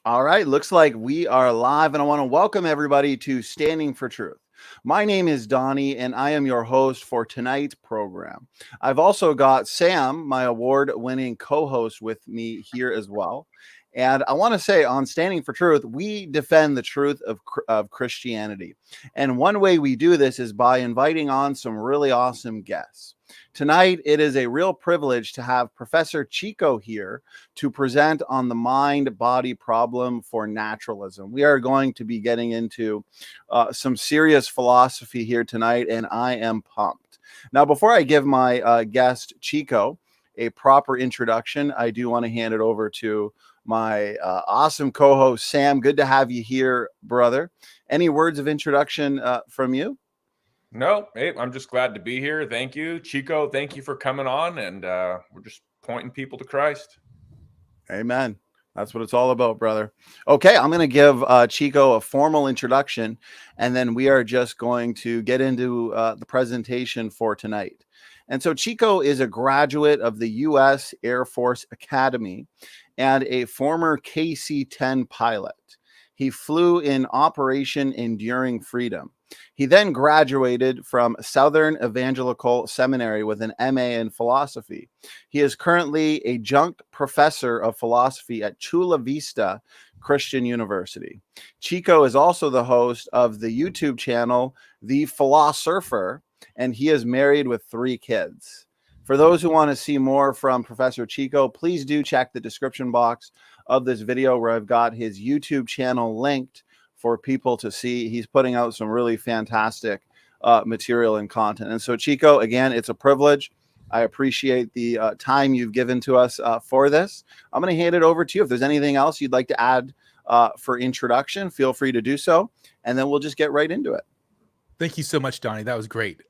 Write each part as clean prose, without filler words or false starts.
All right, looks like we are live, and I want to welcome everybody to Standing for Truth. My name is Donny, and I am your host for tonight's program. I've also got Sam, my award-winning co-host, with me here as well. And I want to say on Standing for Truth, we defend the truth of Christianity. And one way we do this is by inviting on some really awesome guests. Tonight, it is a real privilege to have Professor Chico here to present on the mind-body problem for naturalism. We are going to be getting into some serious philosophy here tonight, and I am pumped. Now, before I give my guest, Chico, a proper introduction, I do want to hand it over to my awesome co-host, Sam. Good to have you here, brother. Any words of introduction from you? No, hey, I'm just glad to be here. Thank you, Chico. Thank you for coming on, and we're just pointing people to Christ. Amen. That's what it's all about, brother. Okay, I'm going to give Chico a formal introduction, and then we are just going to get into the presentation for tonight. And so Chico is a graduate of the U.S. Air Force Academy and a former KC-10 pilot. He flew in Operation Enduring Freedom. He then graduated from Southern Evangelical Seminary with an MA in philosophy. He is currently Adjunct Professor of Philosophy at Chula Vista Christian University. Chico is also the host of the YouTube channel, The Philosurfer, and he is married with 3 kids. For those who want to see more from Professor Chico, please do check the description box of this video where I've got his YouTube channel linked for people to see. He's putting out some really fantastic material and content. And so, Chico, again, it's a privilege. I appreciate the time you've given to us for this. I'm going to hand it over to you. If there's anything else you'd like to add for introduction, feel free to do so, and then we'll just get right into it. Thank you so much, Donny. That was great.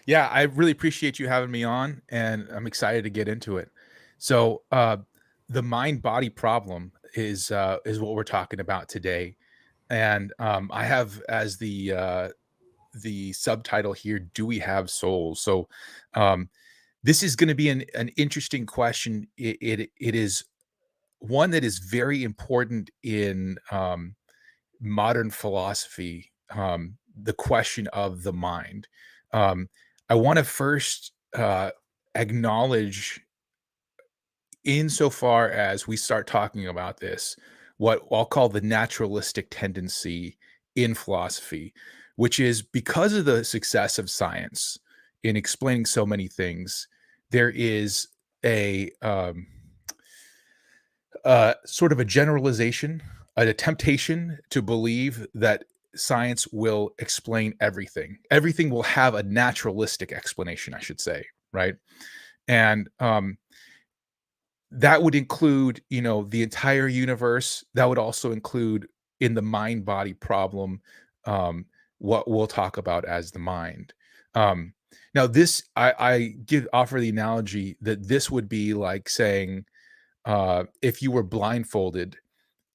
Yeah, I really appreciate you having me on, and I'm excited to get into it. So the mind-body problem is what we're talking about today. And I have as the subtitle here, "Do we have souls?" So this is going to be an interesting question. It is one that is very important in modern philosophy, the question of the mind. I want to first acknowledge, insofar as we start talking about this, what I'll call the naturalistic tendency in philosophy, which is because of the success of science in explaining so many things, there is a sort of a generalization, a temptation to believe that science will explain everything. Everything will have a naturalistic explanation, I should say, right? And that would include, the entire universe. That would also include, in the mind-body problem, what we'll talk about as the mind. Now, this I offer the analogy that this would be like saying, if you were blindfolded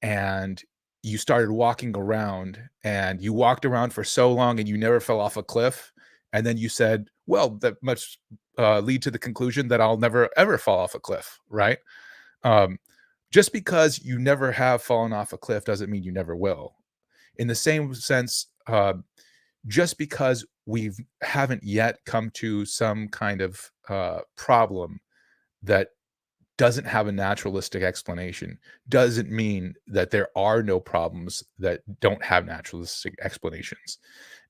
and you started walking around, and you walked around for so long and you never fell off a cliff, and then you said, well, that must lead to the conclusion that I'll never ever fall off a cliff, right? Just because you never have fallen off a cliff doesn't mean you never will. In the same sense, just because we haven't yet come to some kind of problem that doesn't have a naturalistic explanation doesn't mean that there are no problems that don't have naturalistic explanations.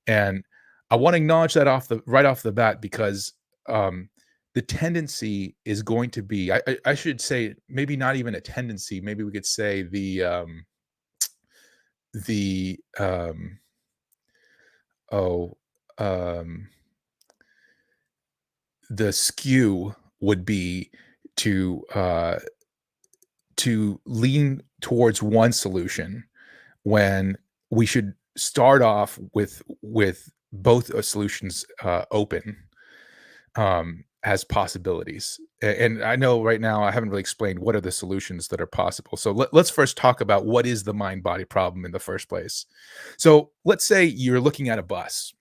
And I want to acknowledge that right off the bat, because the tendency is going to be, I should say, maybe not even a tendency, maybe we could say the skew would be to lean towards one solution, when we should start off with both solutions open as possibilities. And I know right now I haven't really explained what are the solutions that are possible. So let's first talk about what is the mind-body problem in the first place. So let's say you're looking at a bus.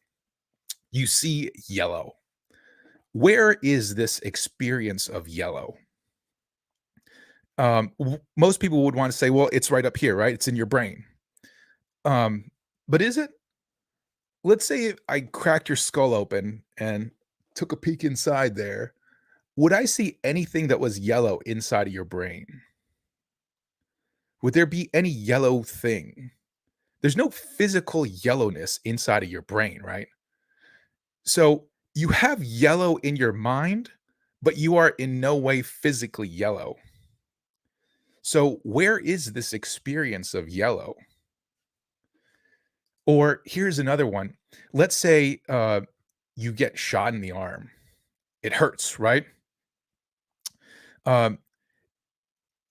You see yellow. Where is this experience of yellow? Most people would want to say, well, it's right up here, right? It's in your brain. But is it? Let's say if I cracked your skull open and took a peek inside there. Would I see anything that was yellow inside of your brain? Would there be any yellow thing? There's no physical yellowness inside of your brain, right? So you have yellow in your mind, but you are in no way physically yellow. So where is this experience of yellow? Or here's another one. Let's say you get shot in the arm. It hurts, right?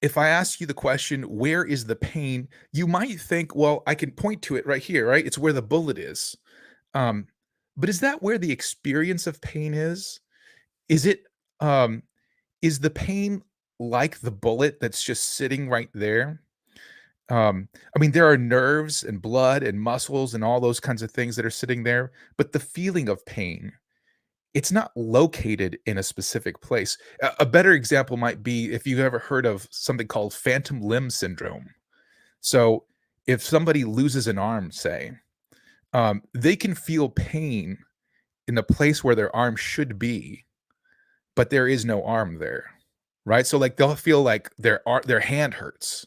If I ask you the question, where is the pain? You might think, well, I can point to it right here, right? It's where the bullet is. But is that where the experience of pain is? Is it, is the pain like the bullet that's just sitting right there? I mean, there are nerves and blood and muscles and all those kinds of things that are sitting there, but the feeling of pain, it's not located in a specific place. A better example might be if you've ever heard of something called phantom limb syndrome. So if somebody loses an arm, say, they can feel pain in the place where their arm should be, but there is no arm there, right? So like they'll feel like their hand hurts,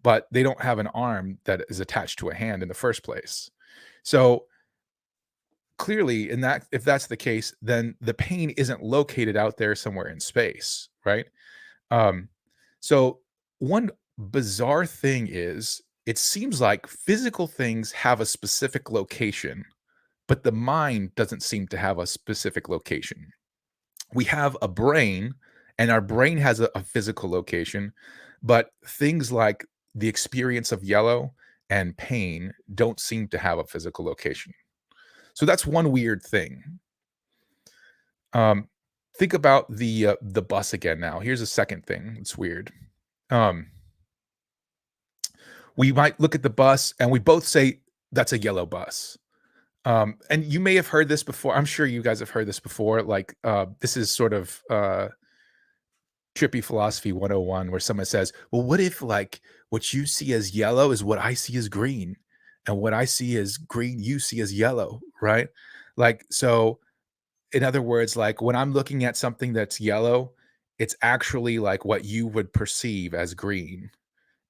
but they don't have an arm that is attached to a hand in the first place. So clearly, if that's the case, then the pain isn't located out there somewhere in space, right? So one bizarre thing is, it seems like physical things have a specific location, but the mind doesn't seem to have a specific location. We have a brain, and our brain has a physical location, but things like the experience of yellow and pain don't seem to have a physical location. So that's one weird thing. Think about the bus again now. Here's a second thing. It's weird. We might look at the bus and we both say that's a yellow bus. And you may have heard this before. I'm sure you guys have heard this before. Like this is sort of trippy philosophy 101, where someone says, well, what if like what you see as yellow is what I see as green? And what I see as green, you see as yellow, right? Like, so in other words, like when I'm looking at something that's yellow, it's actually like what you would perceive as green.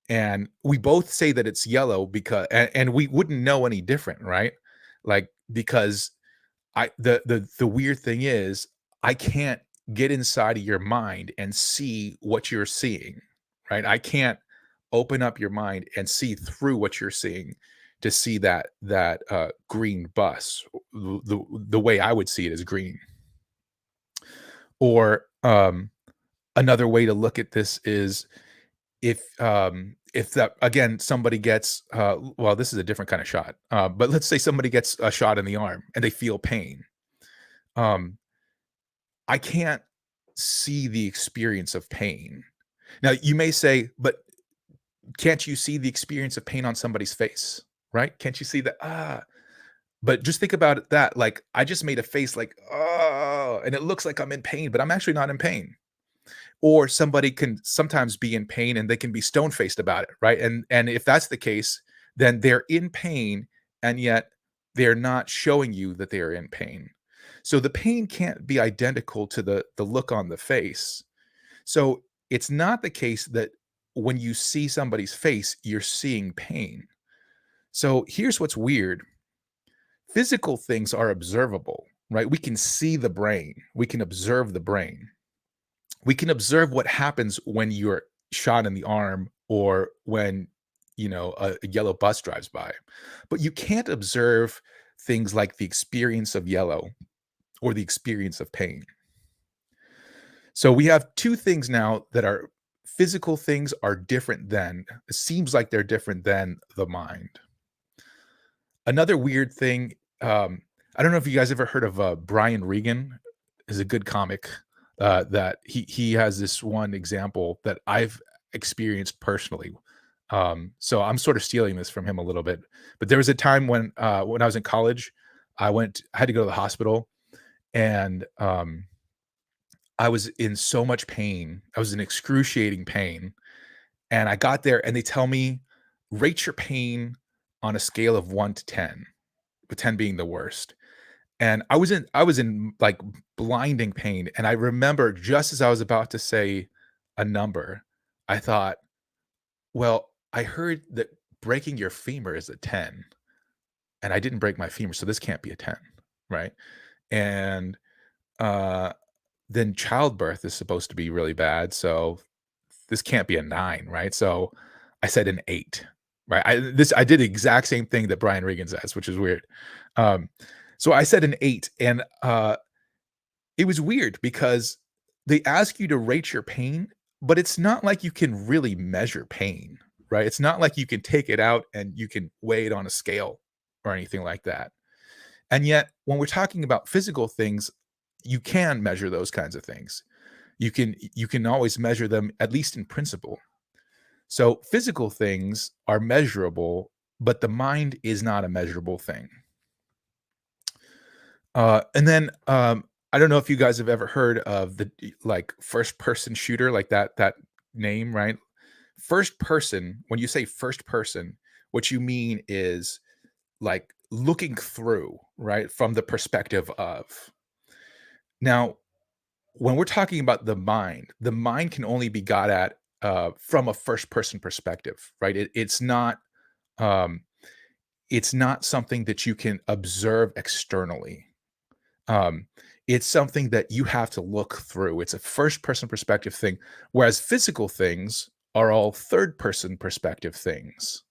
And we both say that it's yellow because, and we wouldn't know any different, right? Like, because the weird thing is, I can't get inside of your mind and see what you're seeing, right? I can't open up your mind and see through what you're seeing to see that green bus. The way I would see it is green. Or another way to look at this is if that, again, somebody gets well, this is a different kind of shot, but let's say somebody gets a shot in the arm and they feel pain. I can't see the experience of pain. Now you may say, but can't you see the experience of pain on somebody's face, right? Can't you see that? But just think about that. Like, I just made a face like, oh, and it looks like I'm in pain, but I'm actually not in pain. Or somebody can sometimes be in pain and they can be stone-faced about it, right? And if that's the case, then they're in pain, and yet they're not showing you that they are in pain. So the pain can't be identical to the look on the face. So it's not the case that when you see somebody's face, you're seeing pain. So here's what's weird. Physical things are observable, right? We can see the brain. We can observe the brain. We can observe what happens when you're shot in the arm or when, a yellow bus drives by. But you can't observe things like the experience of yellow or the experience of pain. So we have two things now that are physical things are different than, it seems like they're different than the mind. Another weird thing, I don't know if you guys ever heard of Brian Regan, is a good comic that he has this one example that I've experienced personally. So I'm sort of stealing this from him a little bit. But there was a time when I was in college, I had to go to the hospital, and I was in so much pain. I was in excruciating pain. And I got there and they tell me, rate your pain on a scale of 1 to 10, with 10 being the worst. And I was in like blinding pain. And I remember just as I was about to say a number, I thought, well, I heard that breaking your femur is a 10, and I didn't break my femur, so this can't be a 10, right? And then childbirth is supposed to be really bad, so this can't be a 9, right? So I said an 8, right? I did the exact same thing that Brian Regan says, which is weird. So I said an 8, and it was weird because they ask you to rate your pain, but it's not like you can really measure pain, right? It's not like you can take it out and you can weigh it on a scale or anything like that. And yet, when we're talking about physical things, you can measure those kinds of things. You can always measure them, at least in principle. So physical things are measurable, but the mind is not a measurable thing. And then I don't know if you guys have ever heard of the like first person shooter, like that name, right? First person, when you say first person, what you mean is like looking through, right? From the perspective of. Now, when we're talking about the mind can only be got at from a first person perspective, right? It's not something that you can observe externally. It's something that you have to look through. It's a first person perspective thing, whereas physical things are all third person perspective things.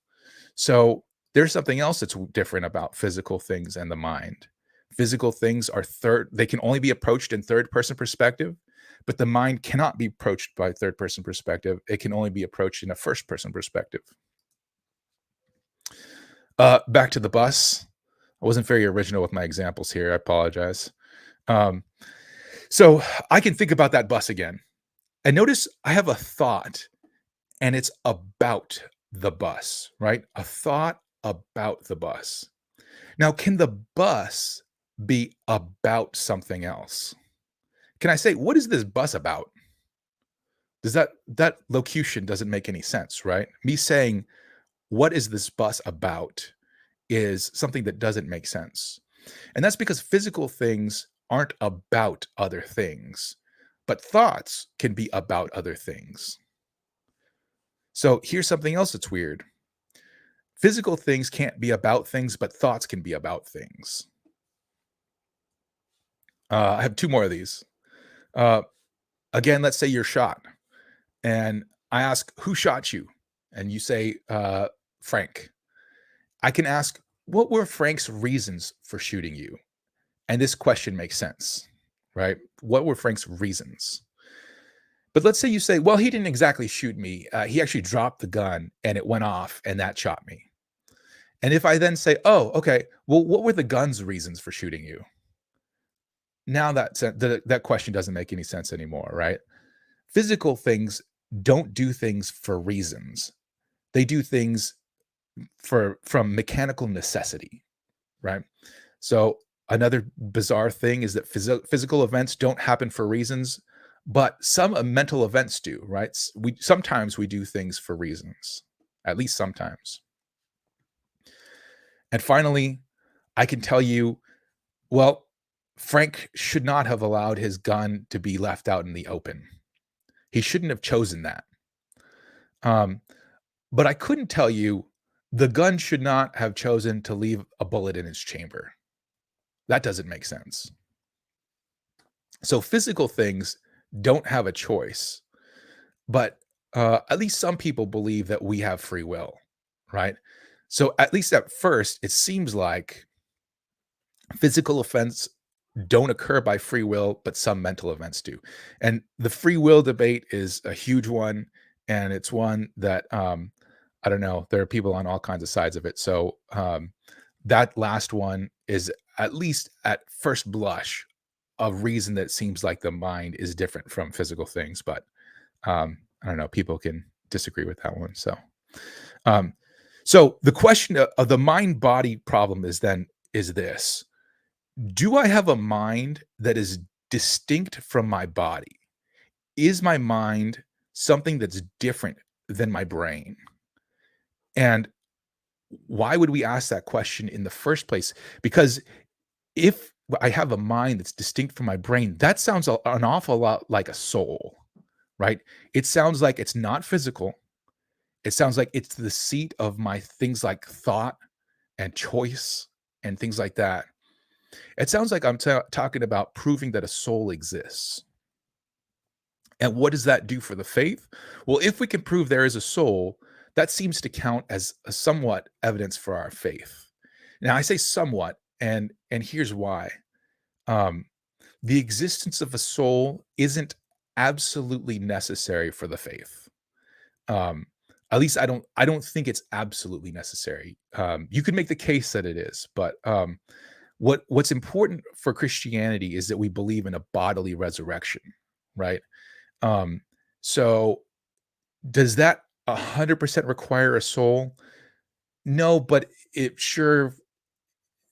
So there's something else that's different about physical things and the mind. Physical things are they can only be approached in third person perspective, but the mind cannot be approached by third person perspective. It can only be approached in a first person perspective. Back to the bus. I wasn't very original with my examples here. I apologize. So I can think about that bus again. And notice I have a thought, and it's about the bus, right? A thought about the bus. Now, can the bus be about something else? Can I say, what is this bus about? Does that locution doesn't make any sense, right? Me saying, what is this bus about, is something that doesn't make sense. And that's because physical things aren't about other things, but thoughts can be about other things. So here's something else that's weird. Physical things can't be about things, but thoughts can be about things. I have 2 more of these. Again, let's say you're shot, and I ask, who shot you? And you say, Frank. I can ask, what were Frank's reasons for shooting you? And this question makes sense, right? What were Frank's reasons? But let's say you say, well, he didn't exactly shoot me. He actually dropped the gun and it went off and that shot me. And if I then say, oh, okay, well, what were the gun's reasons for shooting you? Now that question doesn't make any sense anymore, right? Physical things don't do things for reasons. They do things from mechanical necessity, right? So another bizarre thing is that physical events don't happen for reasons, but some mental events do, right? Sometimes we do things for reasons, at least sometimes. And finally, I can tell you, well, Frank should not have allowed his gun to be left out in the open. He shouldn't have chosen that. But I couldn't tell you the gun should not have chosen to leave a bullet in its chamber. That doesn't make sense. So physical things don't have a choice, but at least some people believe that we have free will, right? So at least at first, it seems like physical events don't occur by free will, but some mental events do. And the free will debate is a huge one, and it's one that I don't know. There are people on all kinds of sides of it. So that last one is, at least at first blush, a reason that seems like the mind is different from physical things. But I don't know. People can disagree with that one. So the question of the mind-body problem is this: do I have a mind that is distinct from my body? Is my mind something that's different than my brain? And why would we ask that question in the first place? Because if I have a mind that's distinct from my brain, that sounds an awful lot like a soul, right? It sounds like it's not physical. It sounds like it's the seat of my things like thought and choice and things like that. It sounds like I'm talking about proving that a soul exists. And what does that do for the faith? Well, if we can prove there is a soul, that seems to count as a somewhat evidence for our faith. Now, I say somewhat, and here's why. The existence of a soul isn't absolutely necessary for the faith. At least I don't think it's absolutely necessary. You could make the case that it is, but what's important for Christianity is that we believe in a bodily resurrection, right? So does that 100% require a soul? No, but it sure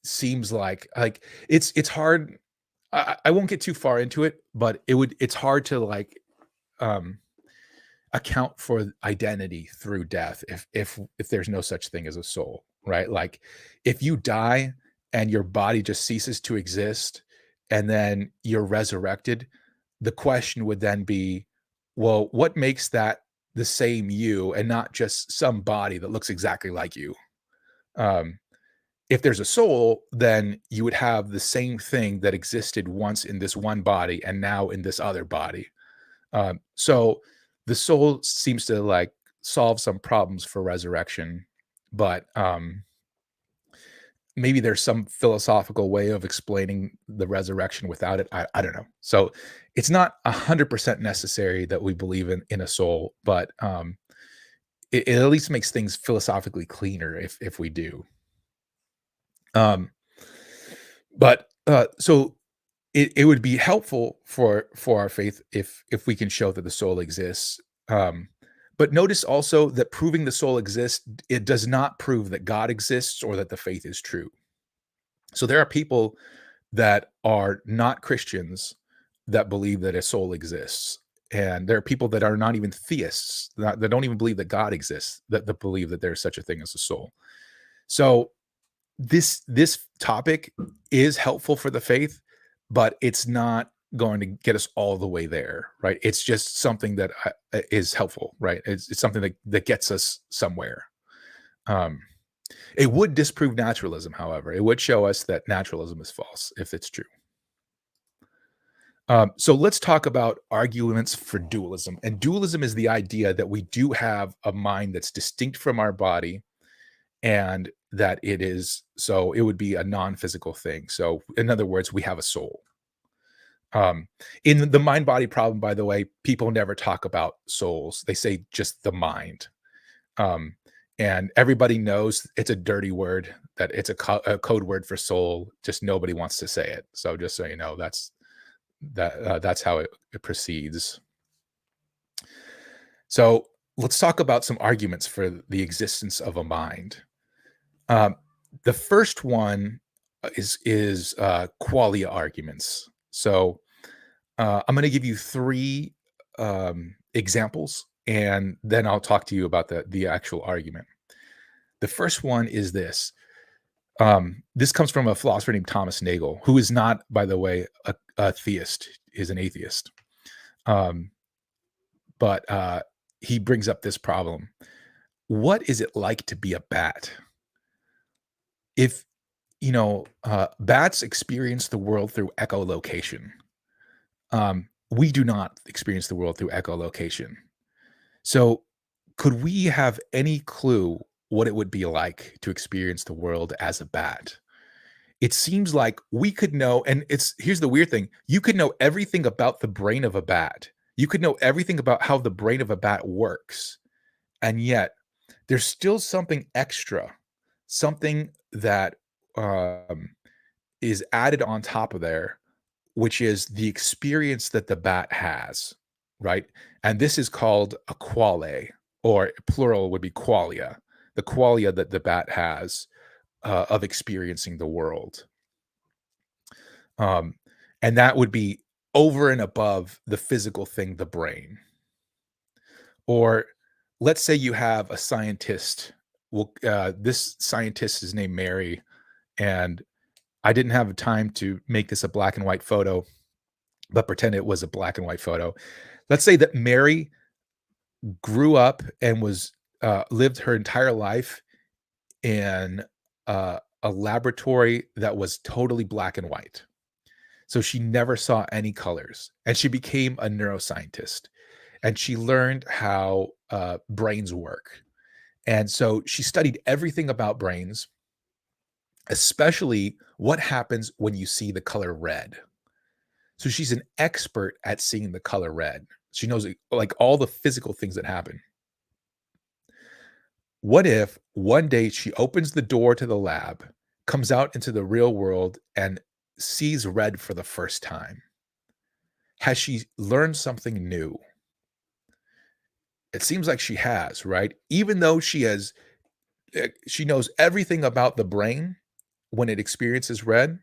seems like it's hard. I won't get too far into it, but it's hard to account for identity through death if there's no such thing as a soul, right? Like if you die and your body just ceases to exist and then you're resurrected, the question would then be, well, what makes that the same you and not just some body that looks exactly like you? If there's a soul, then you would have the same thing that existed once in this one body and now in this other body. So the soul seems to solve some problems for resurrection, but maybe there's some philosophical way of explaining the resurrection without it. I don't know. So it's not 100% necessary that we believe in a soul, but it at least makes things philosophically cleaner if we do. So it would be helpful for our faith if we can show that the soul exists. But notice also that proving the soul exists, it does not prove that God exists or that the faith is true. So there are people that are not Christians that believe that a soul exists. And there are people that are not even theists, that don't even believe that God exists, that believe that there's such a thing as a soul. So this topic is helpful for the faith, but it's not going to get us all the way there, right? It's just something that is helpful, right? It's something that gets us somewhere. It would disprove naturalism, however. It would show us that naturalism is false if it's true. So let's talk about arguments for dualism. And dualism is the idea that we do have a mind that's distinct from our body, and that it would be a non-physical thing. So in other words, we have a soul. In the mind-body problem, by the way, people never talk about souls. They say just the mind. And everybody knows it's a dirty word, that it's a code word for soul. Just nobody wants to say it. So just so you know, that's how it proceeds. So let's talk about some arguments for the existence of a mind. The first one is qualia arguments. So I'm going to give you 3 examples, and then I'll talk to you about the actual argument. The first one is this. This comes from a philosopher named Thomas Nagel, who is not, by the way, a theist, is an atheist. But he brings up this problem. What is it like to be a bat? If, bats experience the world through echolocation. We do not experience the world through echolocation. So could we have any clue what it would be like to experience the world as a bat? It seems like we could know, and here's the weird thing. You could know everything about the brain of a bat. You could know everything about how the brain of a bat works. And yet there's still something extra, something that is added on top of there, which is the experience that the bat has, right? And this is called a quale, or plural would be qualia, the qualia that the bat has of experiencing the world. And that would be over and above the physical thing, the brain. Or let's say you have a scientist. Well, this scientist is named Mary, and I didn't have time to make this a black and white photo, but pretend it was a black and white photo. Let's say that Mary grew up and was lived her entire life in a laboratory that was totally black and white. So she never saw any colors, and she became a neuroscientist, and she learned how brains work. And so she studied everything about brains, especially what happens when you see the color red. So she's an expert at seeing the color red. She knows like all the physical things that happen. What if one day she opens the door to the lab, comes out into the real world, and sees red for the first time? Has she learned something new? It seems like she has, right? Even though she knows everything about the brain when it experiences red,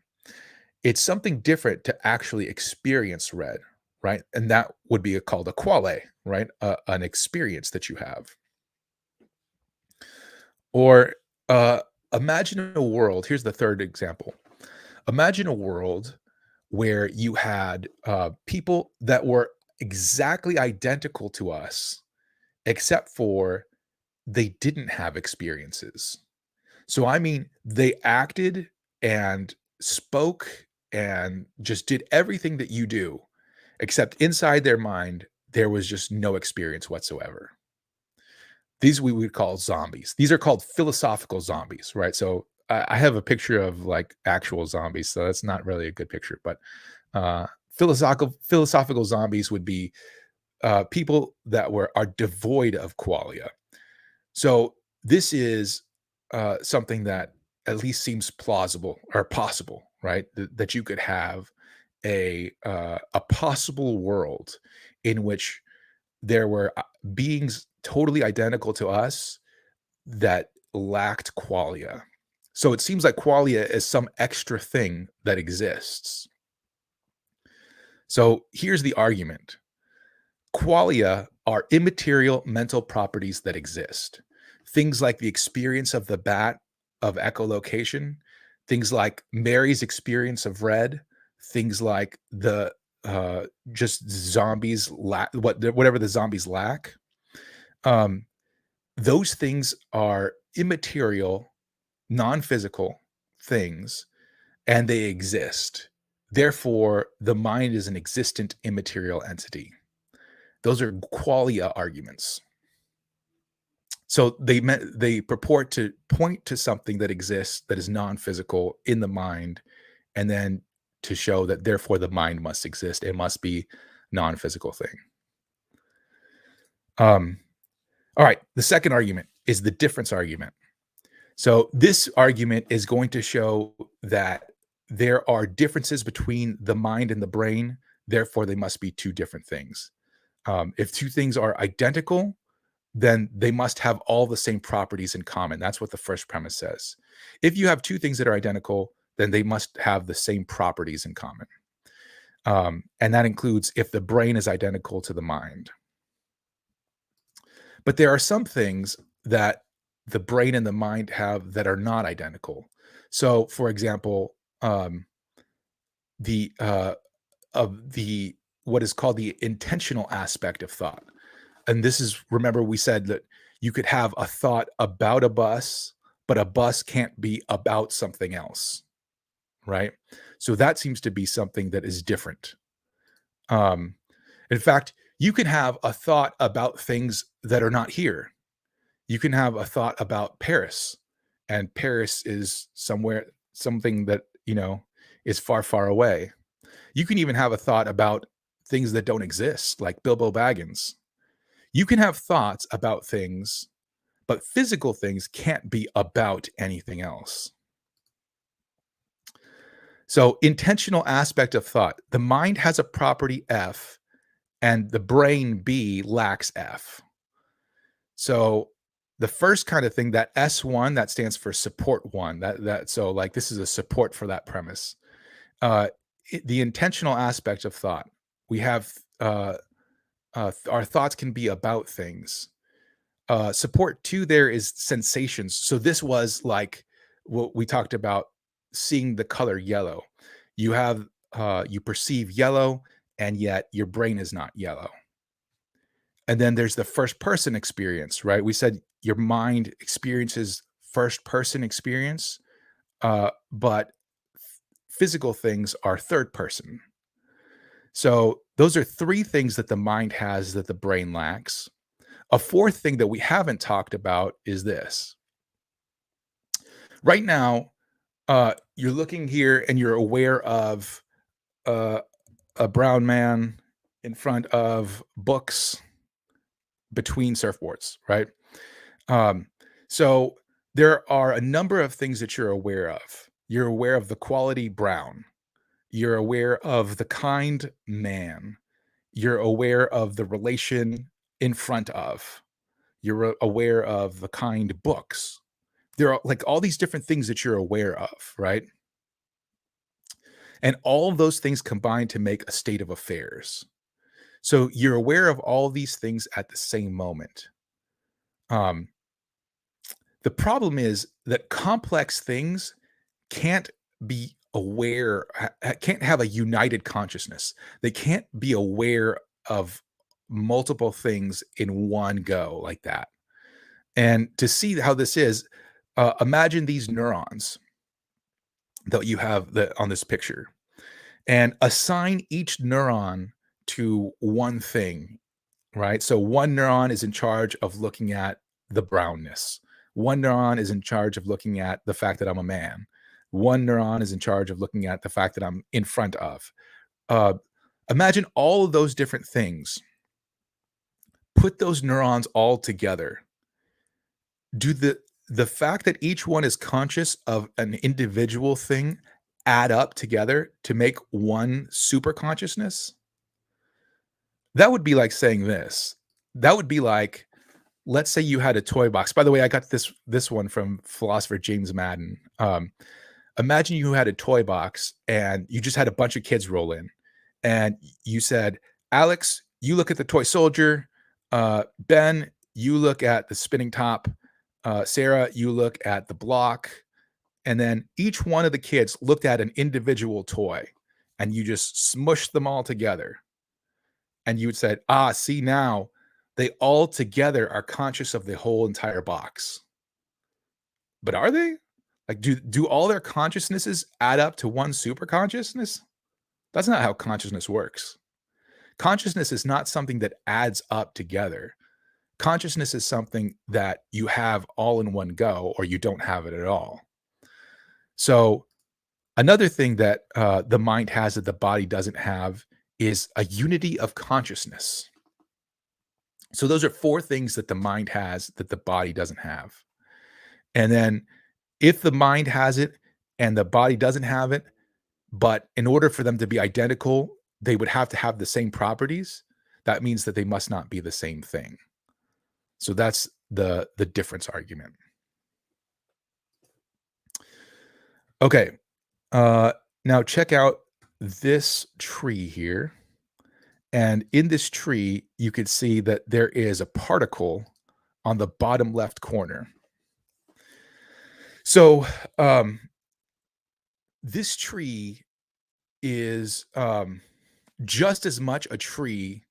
it's something different to actually experience red, right? And that would be called a quale, right? An experience that you have. Or imagine a world. Here's the third example. Imagine a world where you had people that were exactly identical to us, except for they didn't have experiences. So, I mean, they acted and spoke and just did everything that you do, except inside their mind, there was just no experience whatsoever. These we would call zombies. These are called philosophical zombies, right? So I have a picture of like actual zombies, so that's not really a good picture. But philosophical zombies would be people that are devoid of qualia. So this is something that at least seems plausible or possible, right? That you could have a possible world in which there were beings totally identical to us that lacked qualia. So it seems like qualia is some extra thing that exists. So here's the argument. Qualia are immaterial mental properties that exist. Things like the experience of the bat of echolocation, things like Mary's experience of red, things like the just zombies whatever the zombies lack. Those things are immaterial, non-physical things, and they exist. Therefore, the mind is an existent immaterial entity. Those are qualia arguments. So they purport to point to something that exists that is non-physical in the mind, and then to show that therefore the mind must exist. It must be non-physical thing. All right. The second argument is the difference argument. So this argument is going to show that there are differences between the mind and the brain. Therefore, they must be two different things. If two things are identical, then they must have all the same properties in common. That's what the first premise says. If you have two things that are identical, then they must have the same properties in common. And that includes if the brain is identical to the mind. But there are some things that the brain and the mind have that are not identical. So, for example, the what is called the intentional aspect of thought. And this is, remember, we said that you could have a thought about a bus, but a bus can't be about something else, right? So that seems to be something that is different. In fact, you can have a thought about things that are not here. You can have a thought about Paris, and Paris is something that, is far, far away. You can even have a thought about things that don't exist, like Bilbo Baggins. You can have thoughts about things, but physical things can't be about anything else. So, intentional aspect of thought. The mind has a property F, and the brain B lacks F. So, the first kind of thing, that S1, that stands for support one. So like this is a support for that premise. The intentional aspect of thought. We have our thoughts can be about things. Support 2 there is sensations. So this was like what we talked about, seeing the color yellow. You have you perceive yellow, and yet your brain is not yellow. And then there's the first person experience, right? We said your mind experiences first person experience, but physical things are third person. So those are 3 things that the mind has that the brain lacks. A 4th thing that we haven't talked about is this. Right now, you're looking here and you're aware of a brown man in front of books between surfboards, right? So there are a number of things that you're aware of. You're aware of the quality brown. You're aware of the kind man. You're aware of the relation in front of. You're aware of the kind books. There are like all these different things that you're aware of, right? And all of those things combine to make a state of affairs. So you're aware of all these things at the same moment. The problem is that complex things can't be aware, can't have a united consciousness. They can't be aware of multiple things in one go like that. And to see how this is, imagine these neurons that you have on this picture, and assign each neuron to one thing, right? So one neuron is in charge of looking at the brownness. One neuron is in charge of looking at the fact that I'm a man. One neuron is in charge of looking at the fact that I'm in front of. Imagine all of those different things. Put those neurons all together. Do the fact that each one is conscious of an individual thing add up together to make one super consciousness? That would be like saying this. That would be like, let's say you had a toy box. By the way, I got this one from philosopher James Madden. Imagine you had a toy box and you just had a bunch of kids roll in, and you said, Alex, you look at the toy soldier. Ben, you look at the spinning top. Sarah, you look at the block. And then each one of the kids looked at an individual toy, and you just smushed them all together. And you said, see, now they all together are conscious of the whole entire box. But are they? Like, do all their consciousnesses add up to one super consciousness? That's not how consciousness works. Consciousness is not something that adds up together. Consciousness is something that you have all in one go, or you don't have it at all. So another thing that the mind has that the body doesn't have is a unity of consciousness. So those are 4 things that the mind has that the body doesn't have. And then if the mind has it and the body doesn't have it, but in order for them to be identical, they would have to have the same properties, that means that they must not be the same thing. So that's the difference argument. Okay. Now check out this tree here. And in this tree, you can see that there is a particle on the bottom left corner. So this tree is just as much a tree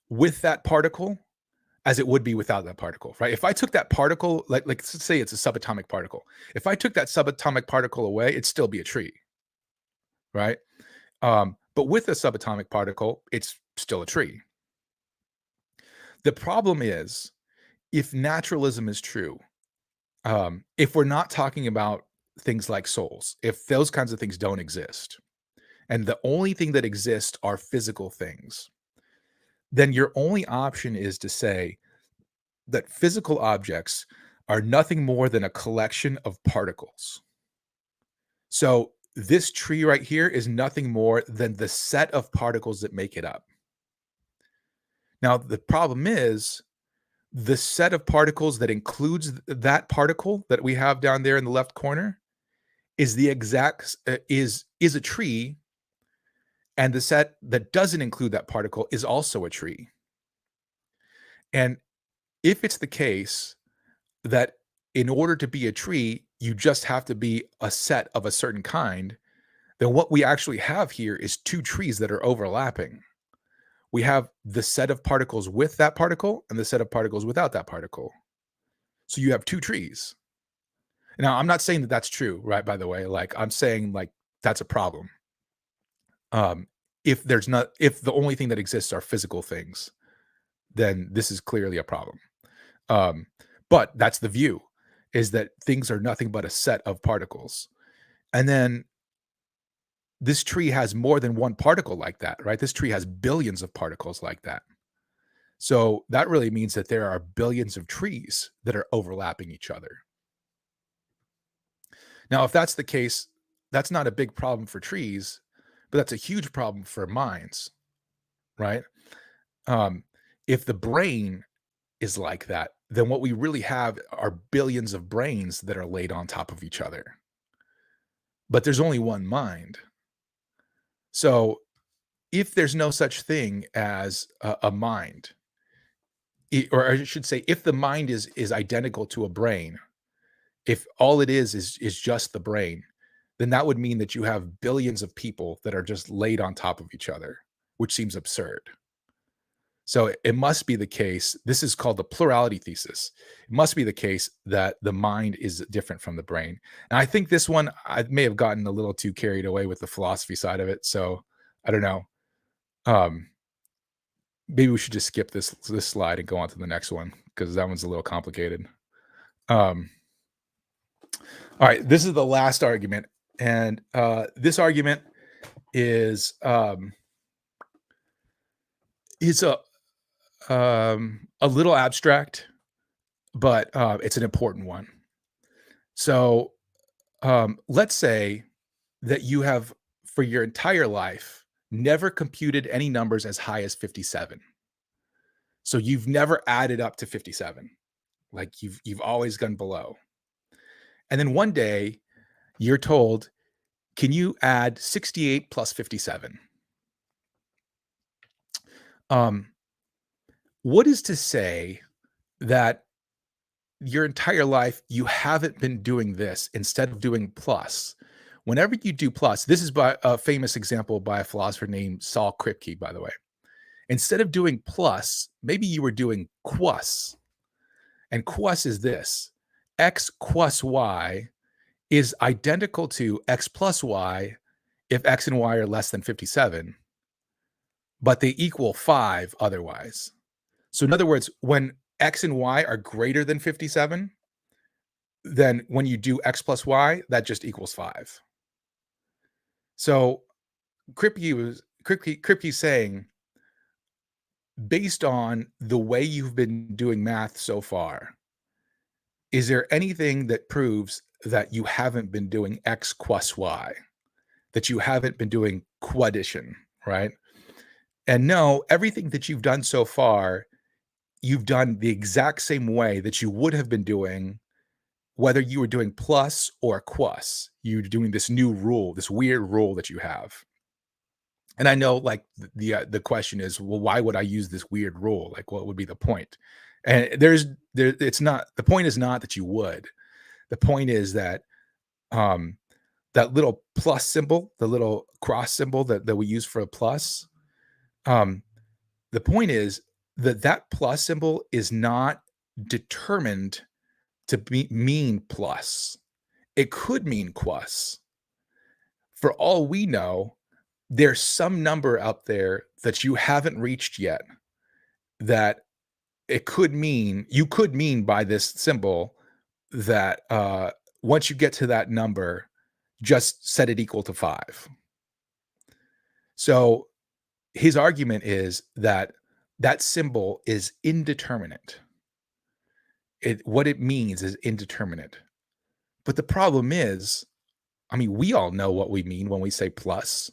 with that particle as it would be without that particle, right? If I took that particle, like let's say it's a subatomic particle. If I took that subatomic particle away, it'd still be a tree, right? But with a subatomic particle, it's still a tree. The problem is, if naturalism is true, if we're not talking about things like souls, if those kinds of things don't exist, and the only thing that exists are physical things, then your only option is to say that physical objects are nothing more than a collection of particles. So this tree right here is nothing more than the set of particles that make it up. Now, the problem is the set of particles that includes that particle that we have down there in the left corner is the exact is a tree, and the set that doesn't include that particle is also a tree. And if it's the case that in order to be a tree, you just have to be a set of a certain kind, then what we actually have here is two trees that are overlapping. We have the set of particles with that particle and the set of particles without that particle. So you have two trees. Now, I'm not saying that that's true, right? By the way, like I'm saying like that's a problem. If the only thing that exists are physical things, then this is clearly a problem. But that's the view, is that things are nothing but a set of particles. And then this tree has more than one particle like that, right? This tree has billions of particles like that. So that really means that there are billions of trees that are overlapping each other. Now, if that's the case, that's not a big problem for trees, but that's a huge problem for minds, right? If the brain is like that, then what we really have are billions of brains that are laid on top of each other. But there's only one mind. So if there's no such thing as a mind, or I should say, if the mind is identical to a brain, if all it is just the brain, then that would mean that you have billions of people that are just laid on top of each other, which seems absurd. So it must be the case, this is called the plurality thesis. It must be the case that the mind is different from the brain. And I think this one, I may have gotten a little too carried away with the philosophy side of it. So I don't know. Maybe we should just skip this slide and go on to the next one, because that one's a little complicated. All right, this is the last argument. And this argument is a little abstract, but it's an important one. So let's say that you have, for your entire life, never computed any numbers as high as 57. So you've never added up to 57. Like you've always gone below. And then one day you're told, can you add 68 plus 57? What is to say that your entire life you haven't been doing this instead of doing plus? Whenever you do plus, this is by a famous example by a philosopher named Saul Kripke, by the way. Instead of doing plus, maybe you were doing quus. And quus is this: x quus y is identical to x plus y if x and y are less than 57, but they equal 5 otherwise. So in other words, when x and y are greater than 57, then when you do x plus y, that just equals 5. So Kripke's saying, based on the way you've been doing math so far, is there anything that proves that you haven't been doing x quus y, that you haven't been doing quaddition, right? And no, everything that you've done so far, you've done the exact same way that you would have been doing whether you were doing plus or quus. You're doing this new rule, this weird rule that you have. And I know, like, the question is, well, why would I use this weird rule? Like, what would be the point? And it's not, the point is not that you would. The point is that that little plus symbol, the little cross symbol that we use for a plus, the point is that plus symbol is not determined to mean plus. It could mean quus. For all we know, there's some number out there that you haven't reached yet that it could mean, you could mean by this symbol that once you get to that number, just set it equal to 5. So his argument is that that symbol is indeterminate. What it means is indeterminate. But the problem is, I mean, we all know what we mean when we say plus,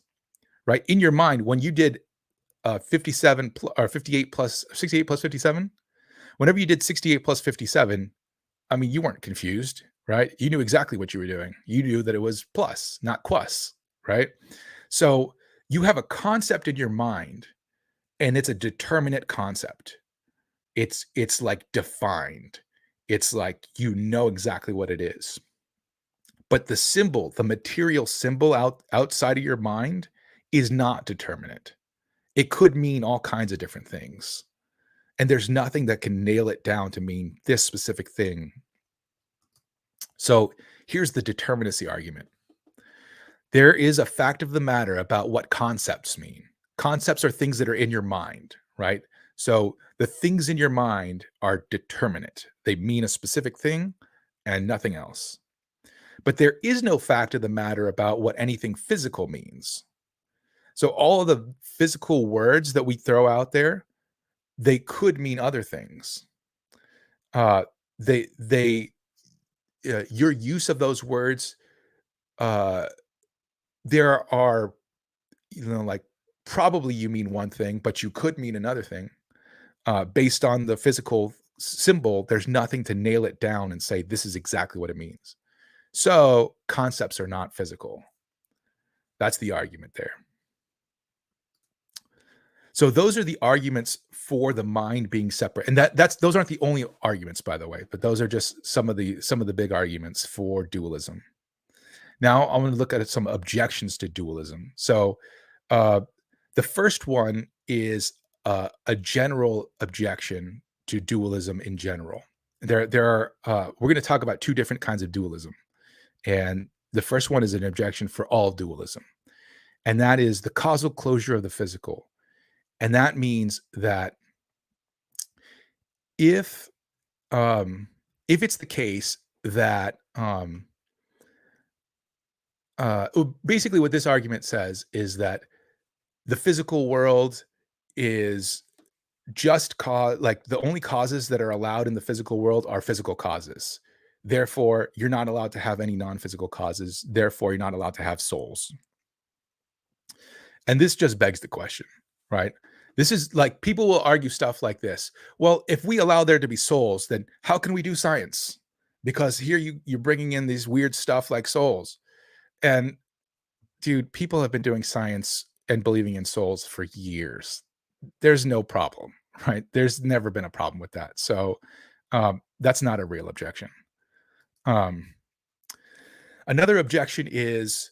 right? In your mind, when you did 57 or 58 plus 68 plus 57, whenever you did 68 plus 57, I mean, you weren't confused, right? You knew exactly what you were doing. You knew that it was plus, not quus, right? So you have a concept in your mind, and it's a determinate concept. it's like defined. It's like you know exactly what it is. But the symbol, the material symbol outside of your mind is not determinate. It could mean all kinds of different things. And there's nothing that can nail it down to mean this specific thing. So here's the determinacy argument. There is a fact of the matter about what concepts mean. Concepts are things that are in your mind, right? So the things in your mind are determinate. They mean a specific thing and nothing else. But there is no fact of the matter about what anything physical means. So all of the physical words that we throw out there, they could mean other things. Your use of those words, there are, like probably you mean one thing, but you could mean another thing. Based on the physical symbol, there's nothing to nail it down and say this is exactly what it means. So concepts are not physical. That's the argument there. So those are the arguments for the mind being separate. And those aren't the only arguments, by the way, but those are just some of the big arguments for dualism. Now I'm going to look at some objections to dualism. So the first one is a general objection to dualism in general. We're going to talk about two different kinds of dualism. And the first one is an objection for all dualism. And that is the causal closure of the physical. And that means that if it's the case that basically what this argument says is that the physical world is just like the only causes that are allowed in the physical world are physical causes. Therefore, you're not allowed to have any non-physical causes. Therefore, you're not allowed to have souls. And this just begs the question, right? This is like, people will argue stuff like this. Well, if we allow there to be souls, then how can we do science? Because here you're bringing in these weird stuff like souls. And dude, people have been doing science and believing in souls for years. There's no problem, right? There's never been a problem with that. So that's not a real objection. Another objection is,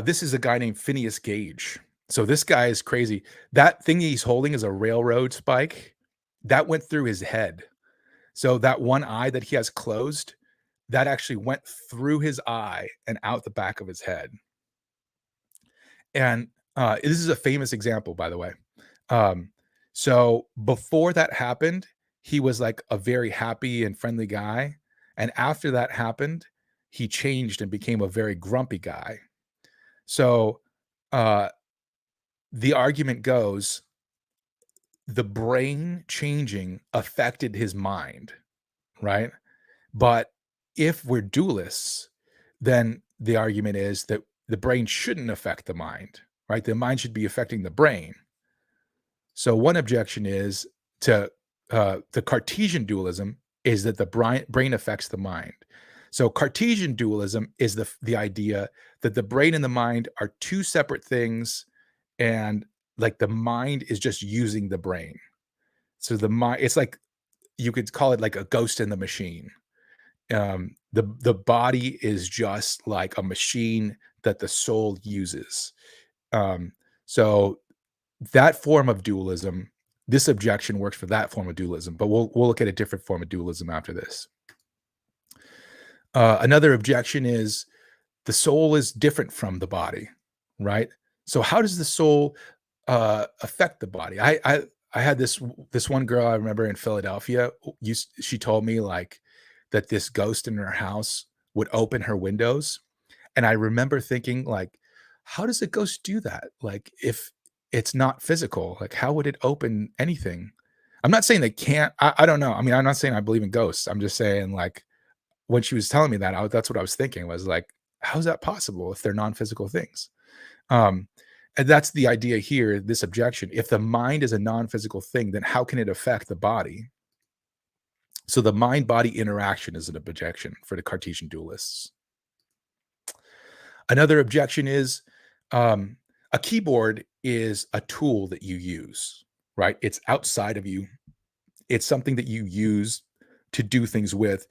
this is a guy named Phineas Gage. So this guy is crazy. That thing he's holding is a railroad spike that went through his head. So that one eye that he has closed, that actually went through his eye and out the back of his head. And this is a famous example, by the way. So before that happened, he was like a very happy and friendly guy. And after that happened, he changed and became a very grumpy guy. So the argument goes, the brain changing affected his mind, right? But if we're dualists, then the argument is that the brain shouldn't affect the mind, right? The mind should be affecting the brain. So one objection is to the Cartesian dualism is that the brain affects the mind. So Cartesian dualism is the idea that the brain and the mind are two separate things, and like the mind is just using the brain. So the mind, it's like, you could call it like a ghost in the machine. The body is just like a machine that the soul uses. So that form of dualism, this objection works for that form of dualism, but we'll look at a different form of dualism after this. Another objection is the soul is different from the body, right? So how does the soul affect the body? I had this one girl I remember in Philadelphia. She told me like that this ghost in her house would open her windows, and I remember thinking like, how does a ghost do that? Like if it's not physical, like how would it open anything? I'm not saying they can't. I don't know. I mean, I'm not saying I believe in ghosts. I'm just saying like when she was telling me that, that's what I was thinking was like, how is that possible if they're non-physical things? And that's the idea here, this objection. If the mind is a non-physical thing, then how can it affect the body? So the mind-body interaction is an objection for the Cartesian dualists. Another objection is a keyboard is a tool that you use, right? It's outside of you. It's something that you use to do things with,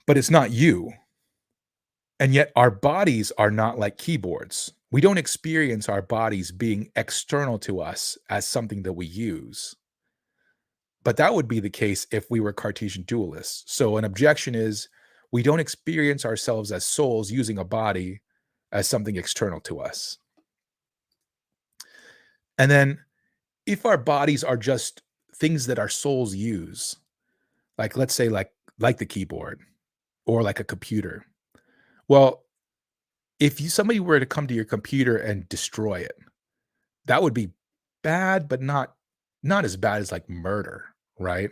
but it's not you. And yet our bodies are not like keyboards. We don't experience our bodies being external to us as something that we use. But that would be the case if we were Cartesian dualists. So an objection is we don't experience ourselves as souls using a body as something external to us. And then if our bodies are just things that our souls use, like let's say like the keyboard or like a computer. Well, if somebody were to come to your computer and destroy it, that would be bad, but not as bad as like murder, right?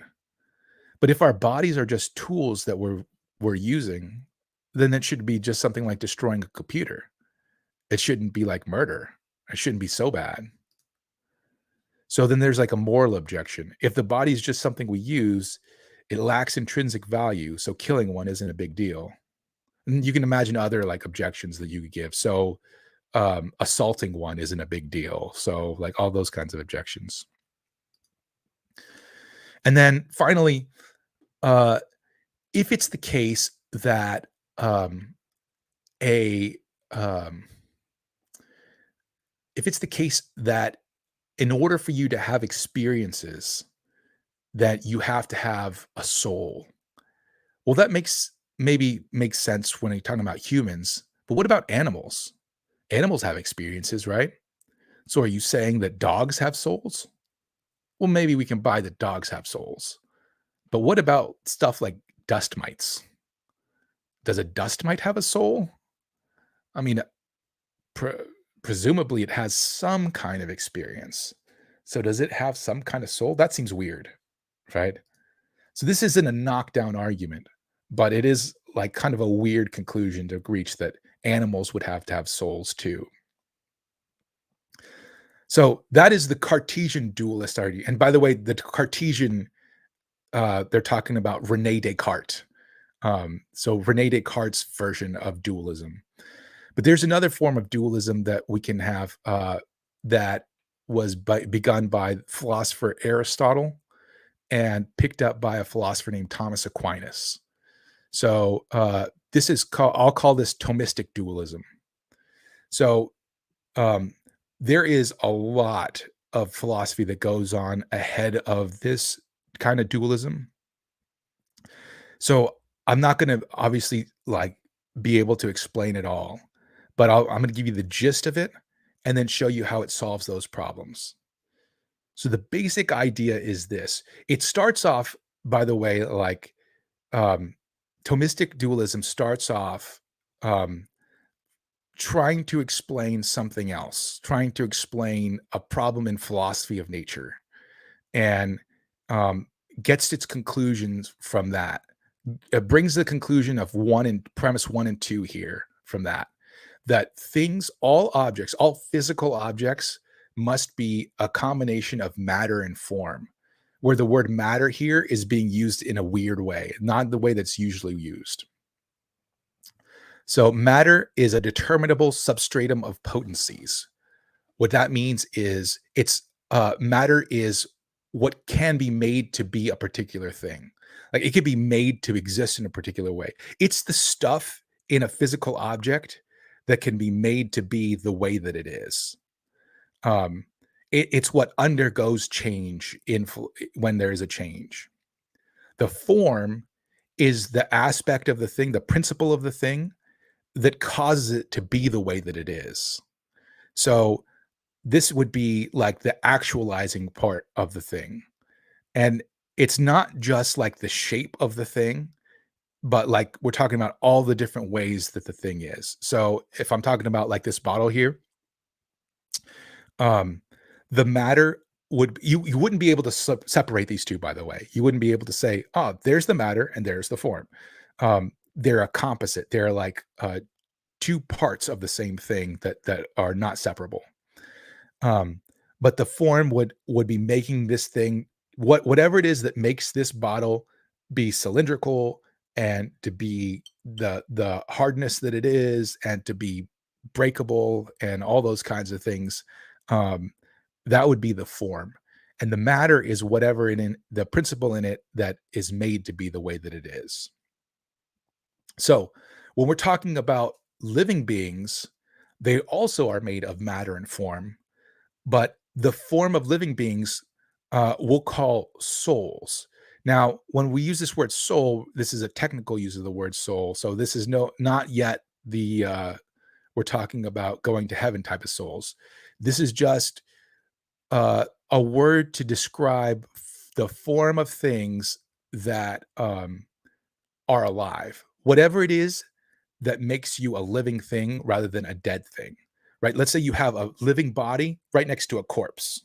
But if our bodies are just tools that we're using, then it should be just something like destroying a computer. It shouldn't be like murder. It shouldn't be so bad. So then there's like a moral objection. If the body is just something we use, it lacks intrinsic value, so killing one isn't a big deal. And you can imagine other like objections that you could give. So assaulting one isn't a big deal. So like all those kinds of objections. And then finally, if it's the case that in order for you to have experiences, that you have to have a soul. Well, that makes sense when you're talking about humans, but what about animals? Animals have experiences, right? So are you saying that dogs have souls? Well, maybe we can buy that dogs have souls. But what about stuff like dust mites? Does a dust mite have a soul? I mean, presumably it has some kind of experience. So does it have some kind of soul? That seems weird, right? So this isn't a knockdown argument, but it is like kind of a weird conclusion to reach that animals would have to have souls too. So that is the Cartesian dualist argument. And by the way, the Cartesian, they're talking about René Descartes. So René Descartes' version of dualism. But there's another form of dualism that we can have that was begun by philosopher Aristotle and picked up by a philosopher named Thomas Aquinas. So this is I'll call this Tomistic dualism. So there is a lot of philosophy that goes on ahead of this kind of dualism. So I'm not going to obviously like be able to explain it all, but I'm going to give you the gist of it and then show you how it solves those problems. So the basic idea is this. It starts off, by the way, like Tomistic dualism starts off trying to explain something else, trying to explain a problem in philosophy of nature, and gets its conclusions from that. It brings the conclusion of premise 1 and 2 here from that things, all objects, all physical objects must be a combination of matter and form, where the word matter here is being used in a weird way, not the way that's usually used. So matter is a determinable substratum of potencies. What that means is matter is what can be made to be a particular thing. Like it could be made to exist in a particular way. It's the stuff in a physical object that can be made to be the way that it is. It's what undergoes change when there is a change. The form is the aspect of the thing, the principle of the thing that causes it to be the way that it is. So this would be like the actualizing part of the thing. And it's not just like the shape of the thing, but like we're talking about all the different ways that the thing is. So if I'm talking about like this bottle here, the matter you wouldn't be able to separate these two, by the way. You wouldn't be able to say, oh, there's the matter and there's the form. They're a composite. They're like two parts of the same thing that are not separable. But the form would be making this thing, whatever it is that makes this bottle be cylindrical and to be the hardness that it is and to be breakable and all those kinds of things. That would be the form. And the matter is whatever the principle in it that is made to be the way that it is. So when we're talking about living beings, they also are made of matter and form, but the form of living beings we'll call souls. Now, when we use this word soul, this is a technical use of the word soul. So this is not yet the we're talking about going to heaven type of souls. This is just a word to describe the form of things that are alive. Whatever it is that makes you a living thing rather than a dead thing, right? Let's say you have a living body right next to a corpse.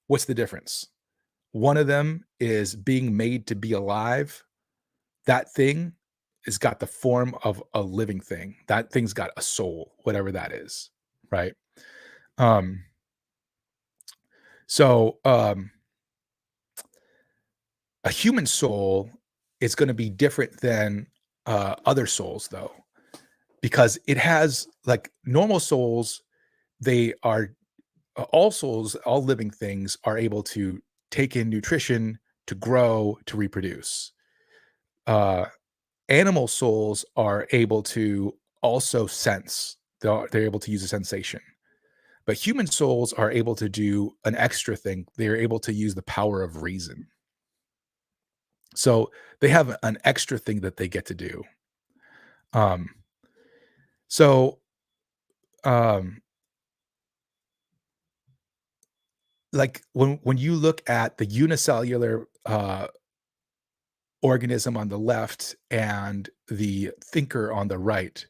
What's the difference? One of them is being made to be alive. That thing has got the form of a living thing. That thing's got a soul, whatever that is, right? So a human soul is going to be different than other souls, though, because it has, like, normal souls, they are all souls, all living things are able to take in nutrition, to grow, to reproduce. Animal souls are able to also sense. They're able to use a sensation. But human souls are able to do an extra thing. They're able to use the power of reason. So they have an extra thing that they get to do. Like when you look at the unicellular organism on the left and the thinker on the right,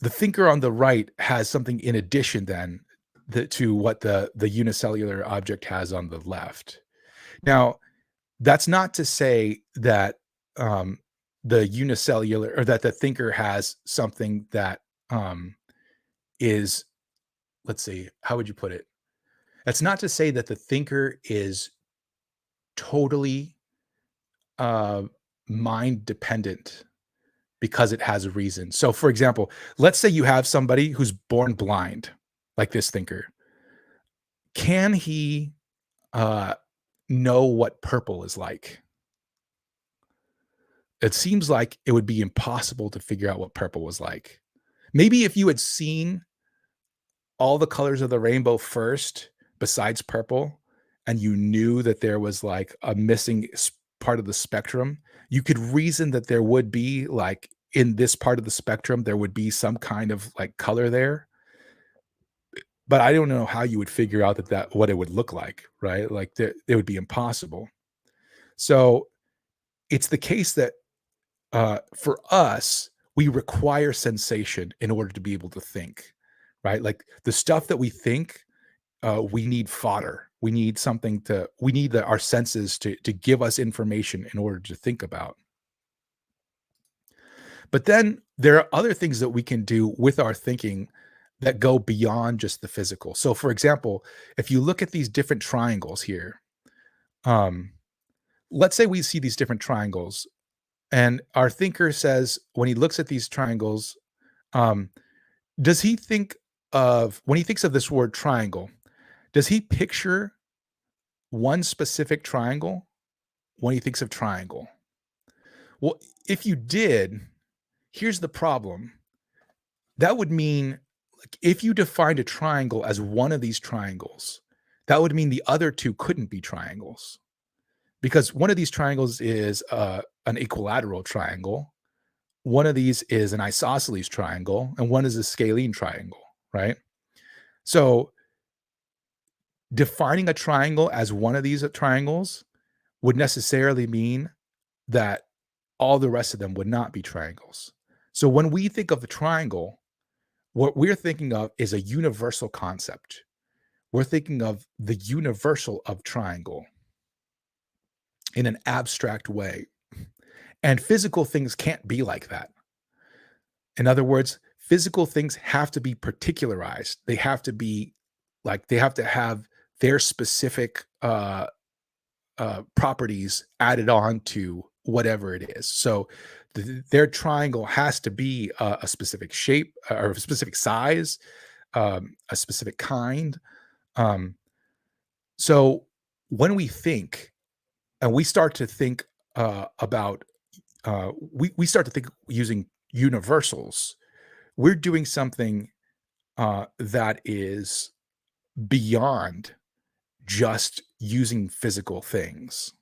the thinker on the right has something in addition then to what the unicellular object has on the left. Now, that's not to say that the unicellular, or that the thinker has something that is, let's see, how would you put it? That's not to say that the thinker is totally mind dependent because it has a reason. So, for example, let's say you have somebody who's born blind, like this thinker. Can he know what purple is like? It seems like it would be impossible to figure out what purple was like. Maybe if you had seen all the colors of the rainbow first, besides purple, and you knew that there was like a missing part of the spectrum, you could reason that there would be, like, in this part of the spectrum, there would be some kind of like color there. But I don't know how you would figure out what it would look like, right? Like it would be impossible. So it's the case that for us, we require sensation in order to be able to think, right? Like the stuff that we think, we need fodder. We need our senses to give us information in order to think about. But then there are other things that we can do with our thinking that go beyond just the physical. So, for example, if you look at these different triangles here, let's say we see these different triangles, and our thinker says, when he looks at these triangles, does he think of, when he thinks of this word triangle, does he picture one specific triangle when he thinks of triangle? Well, if you did, here's the problem. That would mean, like, if you defined a triangle as one of these triangles, that would mean the other two couldn't be triangles, because one of these triangles is an equilateral triangle, one of these is an isosceles triangle, and one is a scalene triangle, right? So defining a triangle as one of these triangles would necessarily mean that all the rest of them would not be triangles. So when we think of the triangle, what we're thinking of is a universal concept. We're thinking of the universal of triangle in an abstract way. And physical things can't be like that. In other words, physical things have to be particularized. They have to be like, they have to have their specific properties added on to whatever it is. So their triangle has to be a specific shape or a specific size, a specific kind. So when we think, and we start to think about, we start to think using universals, we're doing something that is beyond just using physical things,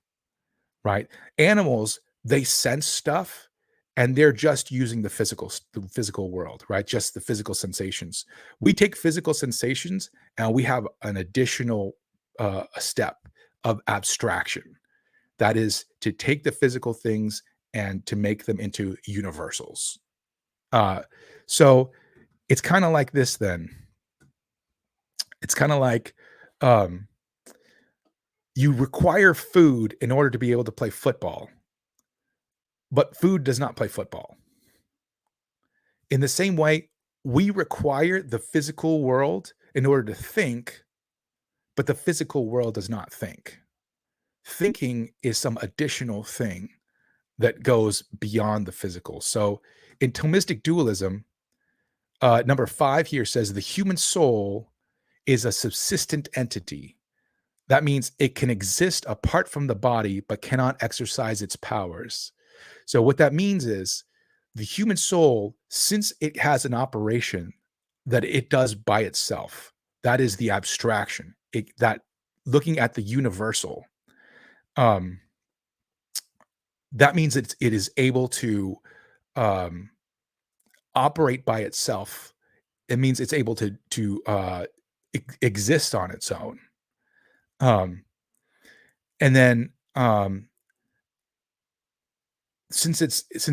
right? Animals, they sense stuff, and they're just using the physical world, right? Just the physical sensations. We take physical sensations and we have an additional a step of abstraction. That is to take the physical things and to make them into universals. So it's kind of like this then. It's kind of like you require food in order to be able to play football, but food does not play football. In the same way, we require the physical world in order to think, but the physical world does not think. Thinking is some additional thing that goes beyond the physical. So in Tomistic dualism, number 5 here says the human soul is a subsistent entity. That means it can exist apart from the body, but cannot exercise its powers. So what that means is the human soul, since it has an operation that it does by itself, that is the abstraction, that looking at the universal, that means it is able to operate by itself. It means it's able to exist on its own. And then since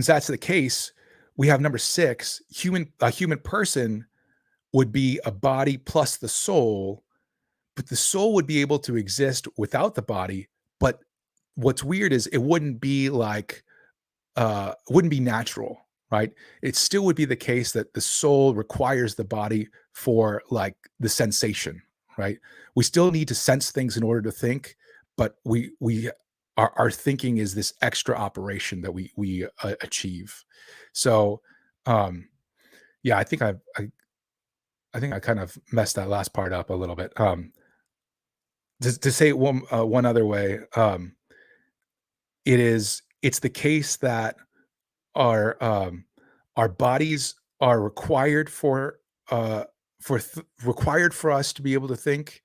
that's the case, we have number 6, a human person would be a body plus the soul, but the soul would be able to exist without the body. But what's weird is it wouldn't be natural, right? It still would be the case that the soul requires the body for like the sensation, right? We still need to sense things in order to think, but our thinking is this extra operation that we achieve. So, yeah, I think I kind of messed that last part up a little bit. To say it one other way, it's the case that our bodies are required for us to be able to think,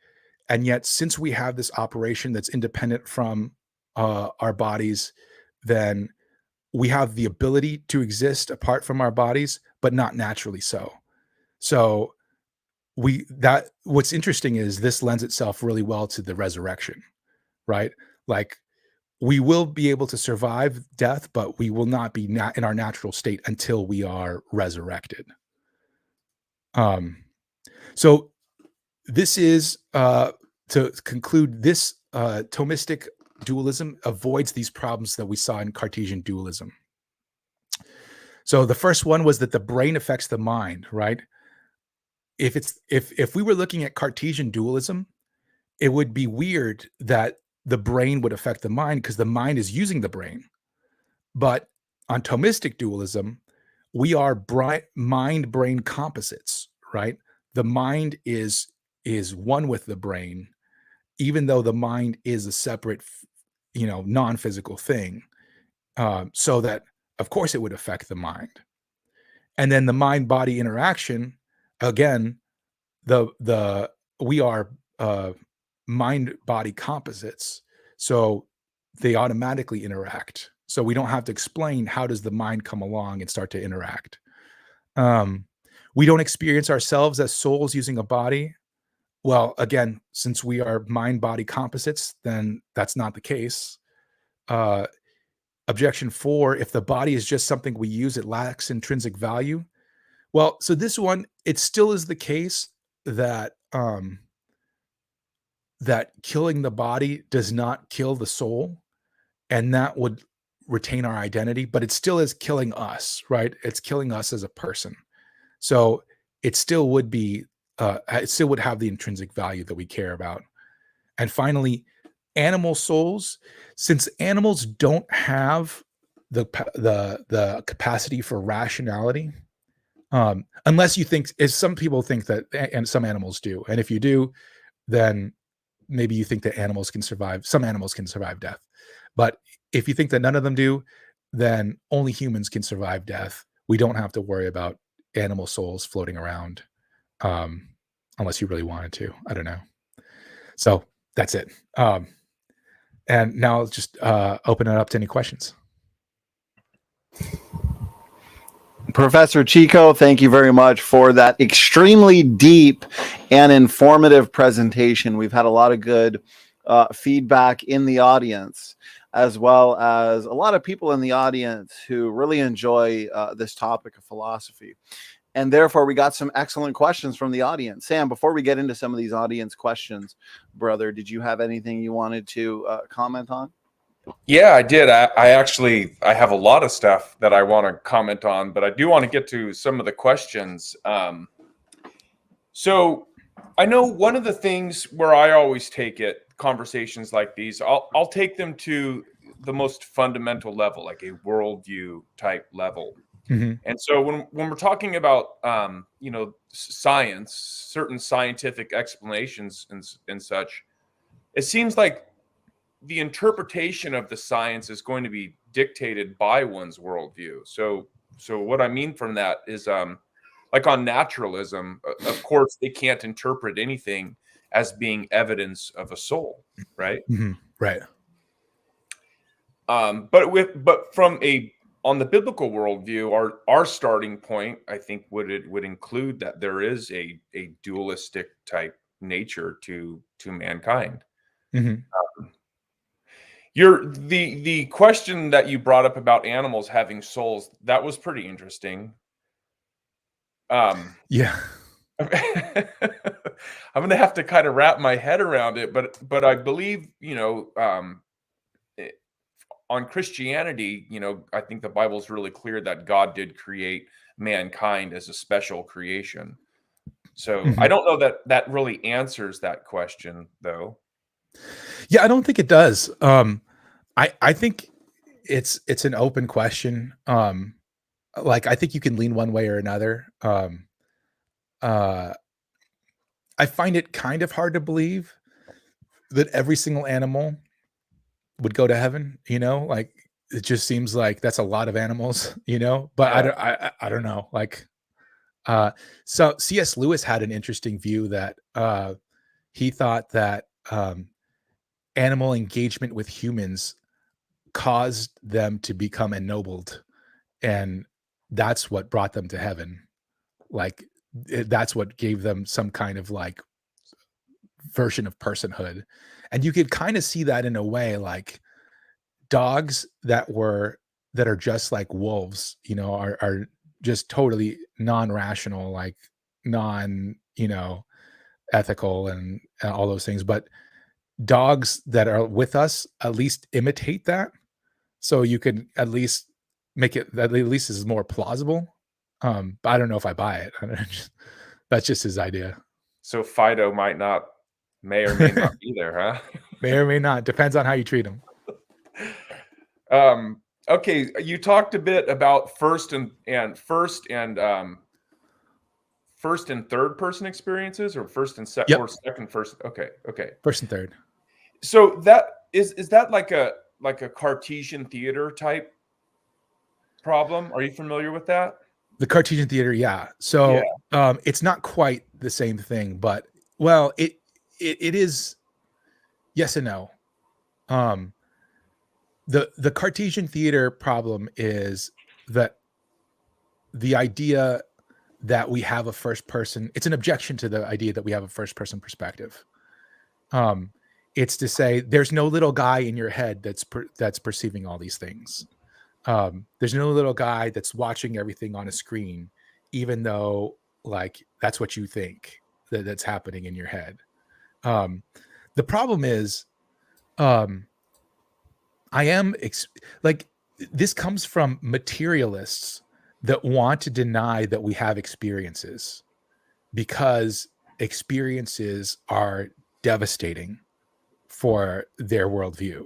and yet since we have this operation that's independent from our bodies, then we have the ability to exist apart from our bodies, but not naturally so. So what's interesting is this lends itself really well to the resurrection, right? Like we will be able to survive death, but we will not be in our natural state until we are resurrected. So this is to conclude, this Thomistic dualism avoids these problems that we saw in Cartesian dualism. So the first one was that the brain affects the mind, right? If we were looking at Cartesian dualism, it would be weird that the brain would affect the mind because the mind is using the brain. But on Thomistic dualism, we are mind-brain composites, right? The mind is one with the brain, even though the mind is a separate, non-physical thing. So that, of course, it would affect the mind. And then the mind-body interaction, again, we are mind-body composites, so they automatically interact. So we don't have to explain how does the mind come along and start to interact. We don't experience ourselves as souls using a body. Well, again, since we are mind-body composites, then that's not the case. Objection 4, if the body is just something we use, it lacks intrinsic value. Well, so this one, it still is the case that that killing the body does not kill the soul, and that would retain our identity, but it still is killing us, right? It's killing us as a person. So it still would be, it still would have the intrinsic value that we care about. And finally, animal souls, since animals don't have the capacity for rationality, unless you think, as some people think that, and some animals do, and if you do, then maybe you think that some animals can survive death. But if you think that none of them do, then only humans can survive death. We don't have to worry about animal souls floating around, unless you really wanted to. I don't know. So that's it. And now I'll just open it up to any questions. Professor Chico, thank you very much for that extremely deep and informative presentation. We've had a lot of good feedback in the audience, as well as a lot of people in the audience who really enjoy this topic of philosophy. And therefore, we got some excellent questions from the audience. Sam, before we get into some of these audience questions, brother, did you have anything you wanted to comment on? Yeah, I did. I have a lot of stuff that I want to comment on, but I do want to get to some of the questions. So I know one of the things where I always take it, conversations like these, I'll take them to the most fundamental level, like a worldview type level. Mm-hmm. And so when we're talking about, science, certain scientific explanations and such, it seems like the interpretation of the science is going to be dictated by one's worldview. So what I mean from that is, like on naturalism, of course, they can't interpret anything as being evidence of a soul, right? Mm-hmm. Right. But on the biblical worldview, our starting point, I think, would include that there is a dualistic type nature to mankind. Mm-hmm. The question that you brought up about animals having souls, that was pretty interesting. Yeah. I'm gonna have to kind of wrap my head around it, but I believe, on Christianity, I think the Bible is really clear that God did create mankind as a special creation. So Mm-hmm. I don't know that really answers that question, though. Yeah, I don't think it does. I think it's an open question. Like, I think you can lean one way or another. I find it kind of hard to believe that every single animal would go to heaven. Like, it just seems like that's a lot of animals. But Yeah. I don't know. Like, so C.S. Lewis had an interesting view that he thought that animal engagement with humans caused them to become ennobled, and that's what brought them to heaven. Like, that's what gave them some kind of like version of personhood. And you could kind of see that in a way, like dogs that are just like wolves, are just totally non-rational, like non, ethical and all those things. But dogs that are with us at least imitate that. So you could at least make it, at least is more plausible. But I don't know if I buy it. That's just his idea. So Fido may or may not be there, huh? May or may not. Depends on how you treat him. Okay, you talked a bit about first and third person experiences, or first and second, Yep. or second first. Okay. First and third. So that is that like a Cartesian theater type problem? Are you familiar with that? The Cartesian theater, yeah. So it's not quite the same thing, but well, it is yes and no. The Cartesian theater problem is that the idea that we have a first person, it's an objection to the idea that we have a first person perspective. It's to say there's no little guy in your head that's perceiving all these things. There's no little guy that's watching everything on a screen, even though like that's what you think that's happening in your head. The problem is, this comes from materialists that want to deny that we have experiences, because experiences are devastating for their worldview.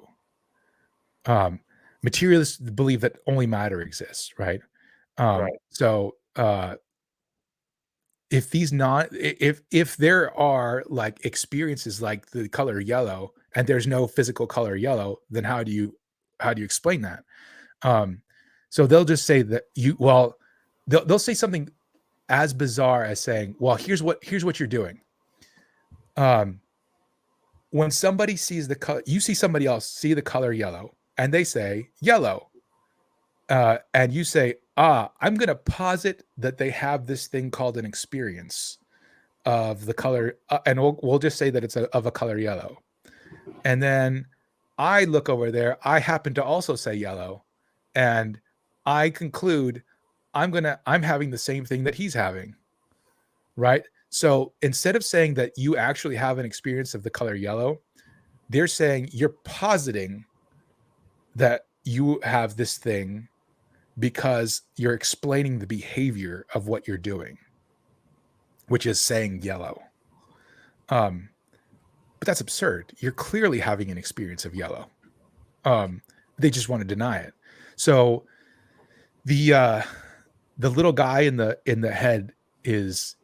Materialists believe that only matter exists, right? Right. So if these not if there are like experiences like the color yellow and there's no physical color yellow, then how do you explain that? So they'll just say that they'll say something as bizarre as saying, well, here's what you're doing. When somebody sees the color, you see somebody else see the color yellow and they say yellow, and you say, I'm going to posit that they have this thing called an experience of the color, and we'll just say that it's of a color yellow. And then I look over there, I happen to also say yellow, and I conclude I'm having the same thing that he's having, right? So instead of saying that you actually have an experience of the color yellow, they're saying you're positing that you have this thing because you're explaining the behavior of what you're doing, which is saying yellow. But that's absurd. You're clearly having an experience of yellow. They just want to deny it. So the little guy in the head is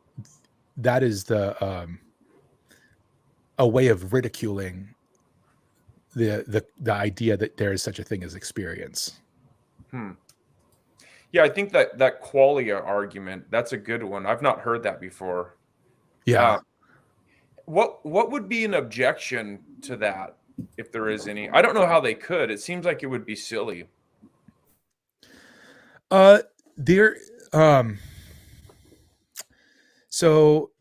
a way of ridiculing the idea that there is such a thing as experience. Yeah, I think that qualia argument, that's a good one. I've not heard that before. Yeah. What would be an objection to that, if there is any? I don't know how they could. It seems like it would be silly. So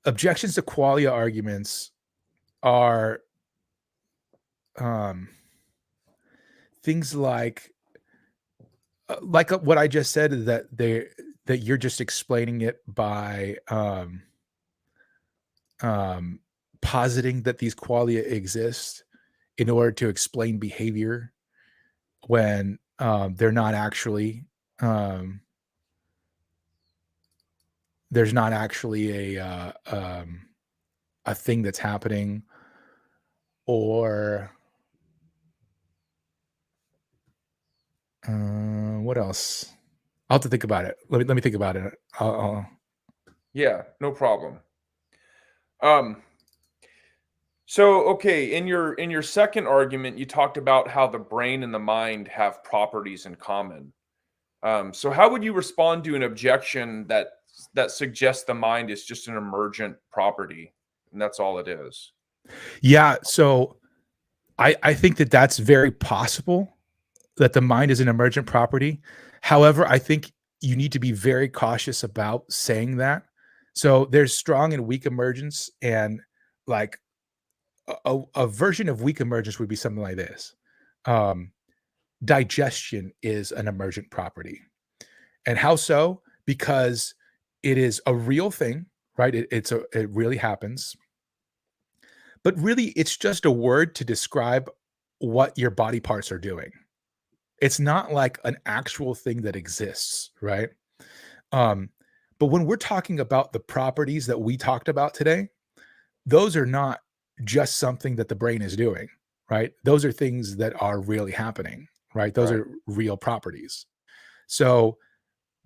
objections to qualia arguments are things like what I just said, that you're just explaining it by positing that these qualia exist in order to explain behavior when they're not actually there's not actually a thing that's happening, or what else? I'll have to think about it. Let me think about it. Yeah, no problem. So okay, in your second argument, you talked about how the brain and the mind have properties in common. So how would you respond to an objection that suggests the mind is just an emergent property and that's all it is? Yeah, so I think that that's very possible, that the mind is an emergent property. However, I think you need to be very cautious about saying that. So there's strong and weak emergence, and like a version of weak emergence would be something like this. Digestion is an emergent property. And how so? Because it is a real thing, right? It really happens. But really, it's just a word to describe what your body parts are doing. It's not like an actual thing that exists, right? But when we're talking about the properties that we talked about today, those are not just something that the brain is doing, right? Those are things that are really happening, right? Those are real properties. So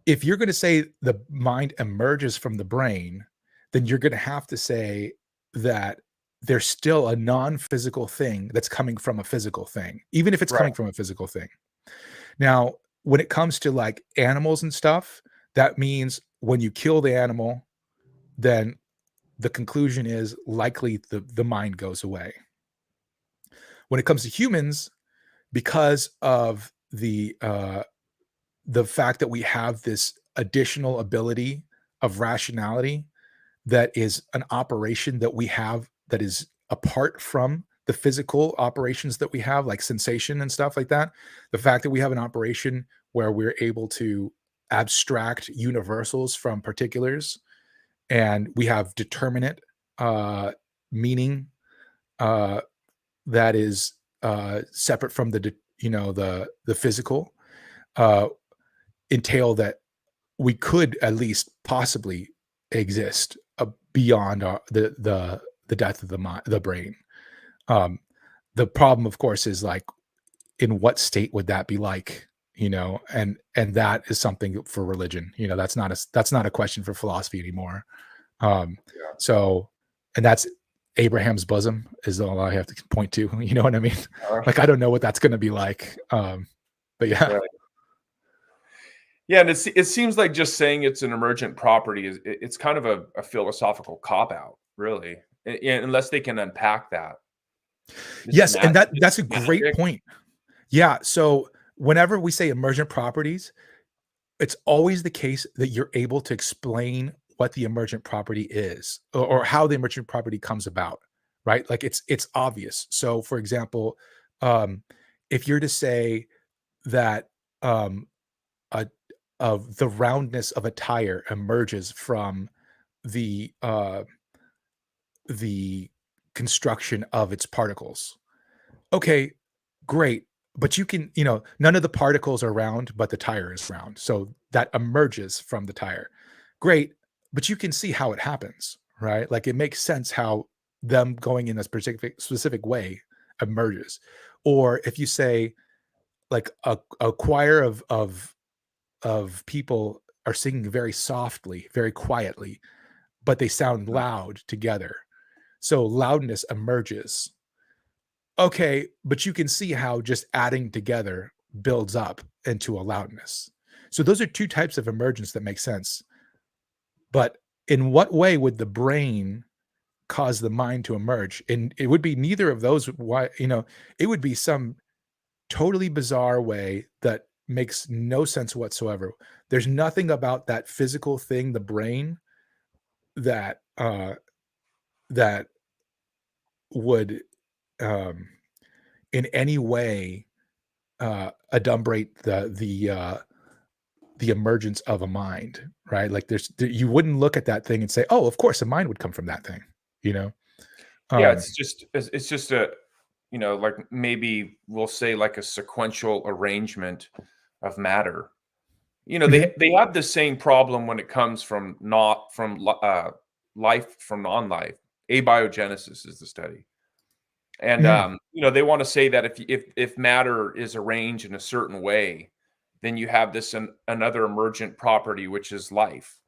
if you're going to say the mind emerges from the brain, then you're going to have to say that there's still a non-physical thing that's coming from a physical thing, even if it's coming from a physical thing. Now, when it comes to like animals and stuff, that means when you kill the animal, then the conclusion is likely the mind goes away. When it comes to humans, because of the fact that we have this additional ability of rationality, that is an operation that we have that is apart from the physical operations that we have, like sensation and stuff like that. The fact that we have an operation where we're able to abstract universals from particulars, and we have determinate meaning that is separate from the physical, entail that we could at least possibly exist beyond the death of the brain. The problem, of course, is like, in what state would that be like? and that is something for religion. That's not a question for philosophy anymore. Yeah. So, and that's Abraham's bosom is all I have to point to. You know what I mean? Like, I don't know what that's going to be like. But yeah. Right. Yeah, and it seems like just saying it's an emergent property it's kind of a philosophical cop-out, really, unless they can unpack that. Yes, and It's that's a great magic. point. Yeah, so whenever we say emergent properties, it's always the case that you're able to explain what the emergent property is, or how the emergent property comes about, right? Like, it's obvious. So, for example, if you're to say that of the roundness of a tire emerges from the construction of its particles. Okay, great. But you can, none of the particles are round, but the tire is round. So that emerges from the tire. Great. But you can see how it happens, right? Like, it makes sense how them going in a specific way emerges. Or if you say, like, a choir of people are singing very softly, very quietly, but they sound loud together. So loudness emerges. Okay, but you can see how just adding together builds up into a loudness. So those are two types of emergence that make sense. But in what way would the brain cause the mind to emerge? And it would be neither of those. Why, it would be some totally bizarre way that makes no sense whatsoever. There's nothing about that physical thing, the brain, that that would in any way adumbrate the emergence of a mind, right? Like, you wouldn't look at that thing and say, oh, of course a mind would come from that thing. Yeah, it's just a, like, maybe we'll say like a sequential arrangement of matter. They have the same problem when it comes from life from non-life. Abiogenesis is the study. And they want to say that if matter is arranged in a certain way, then you have this another emergent property, which is life.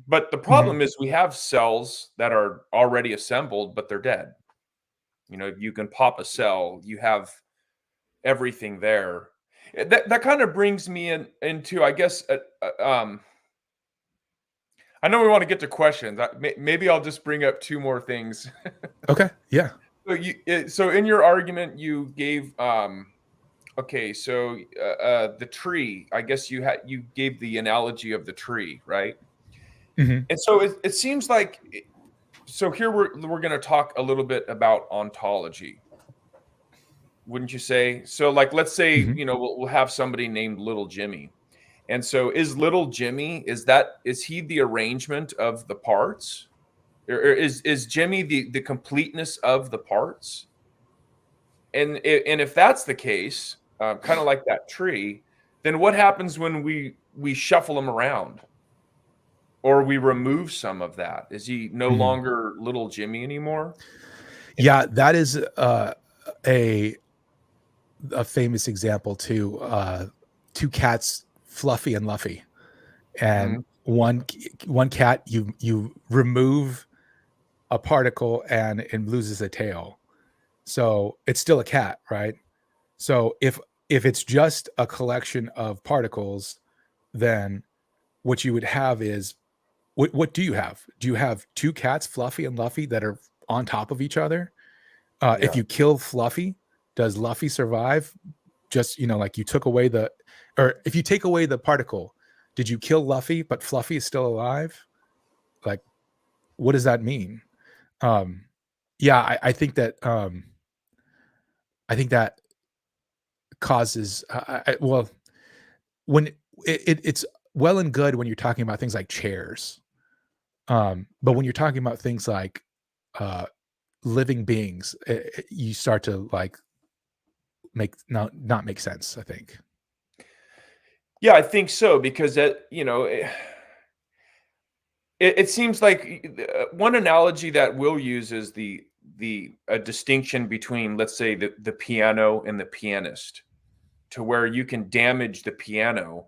But the problem is we have cells that are already assembled, but they're dead. You can pop a cell, you have everything there. That kind of brings me into, I guess, I know we want to get to questions. Maybe I'll just bring up two more things. Okay, yeah. So in your argument, you gave okay. So the tree. I guess you gave the analogy of the tree, right? Mhm. And so it seems like. So here we're going to talk a little bit about ontology. Wouldn't you say? So, like, let's say we'll have somebody named Little Jimmy. And so is Little Jimmy, is he the arrangement of the parts? Or is Jimmy the completeness of the parts? And if that's the case, kind of like that tree, then what happens when we shuffle him around or we remove some of that? Is he no longer Little Jimmy anymore? Yeah, that is a famous example too. Two cats, Fluffy and Luffy, and one cat, you remove a particle and it loses a tail, so it's still a cat, right? So if it's just a collection of particles, then what you would have is, what do you have? Do you have two cats, Fluffy and Luffy, that are on top of each other? If you kill Fluffy, does Luffy survive? Just, like, you took away or if you take away the particle, did you kill Luffy, but Fluffy is still alive? Like, what does that mean? Yeah, I think that causes well, when it's well and good when you're talking about things like chairs, but when you're talking about things like living beings, you start to, like, not make sense, I think. Yeah, I think so, because it seems like one analogy that we'll use is a distinction between, let's say, the piano and the pianist. to where you can damage the piano.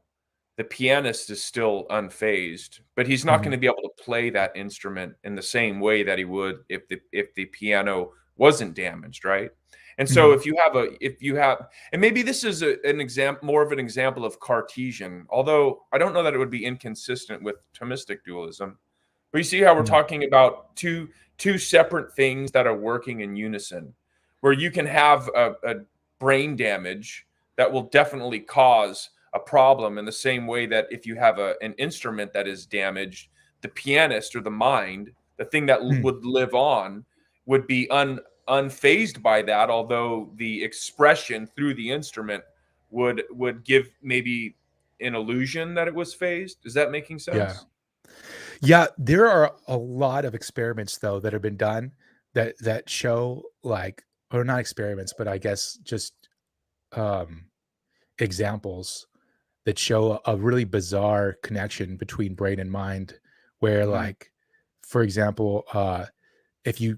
The pianist is still unfazed, but he's not going to be able to play that instrument in the same way that he would if the piano wasn't damaged, right? And so if you have, and maybe this is an example, more of an example of Cartesian, although I don't know that it would be inconsistent with Tomistic dualism. But you see how we're talking about two separate things that are working in unison, where you can have a brain damage that will definitely cause a problem in the same way that if you have an instrument that is damaged, the pianist or the mind, the thing that would live on, would be unfazed by that, although the expression through the instrument would give maybe an illusion that it was phased. Is that making sense? Yeah, there are a lot of experiments though that have been done that show, like, or not experiments, but I guess just examples that show a really bizarre connection between brain and mind, where like, for example, if you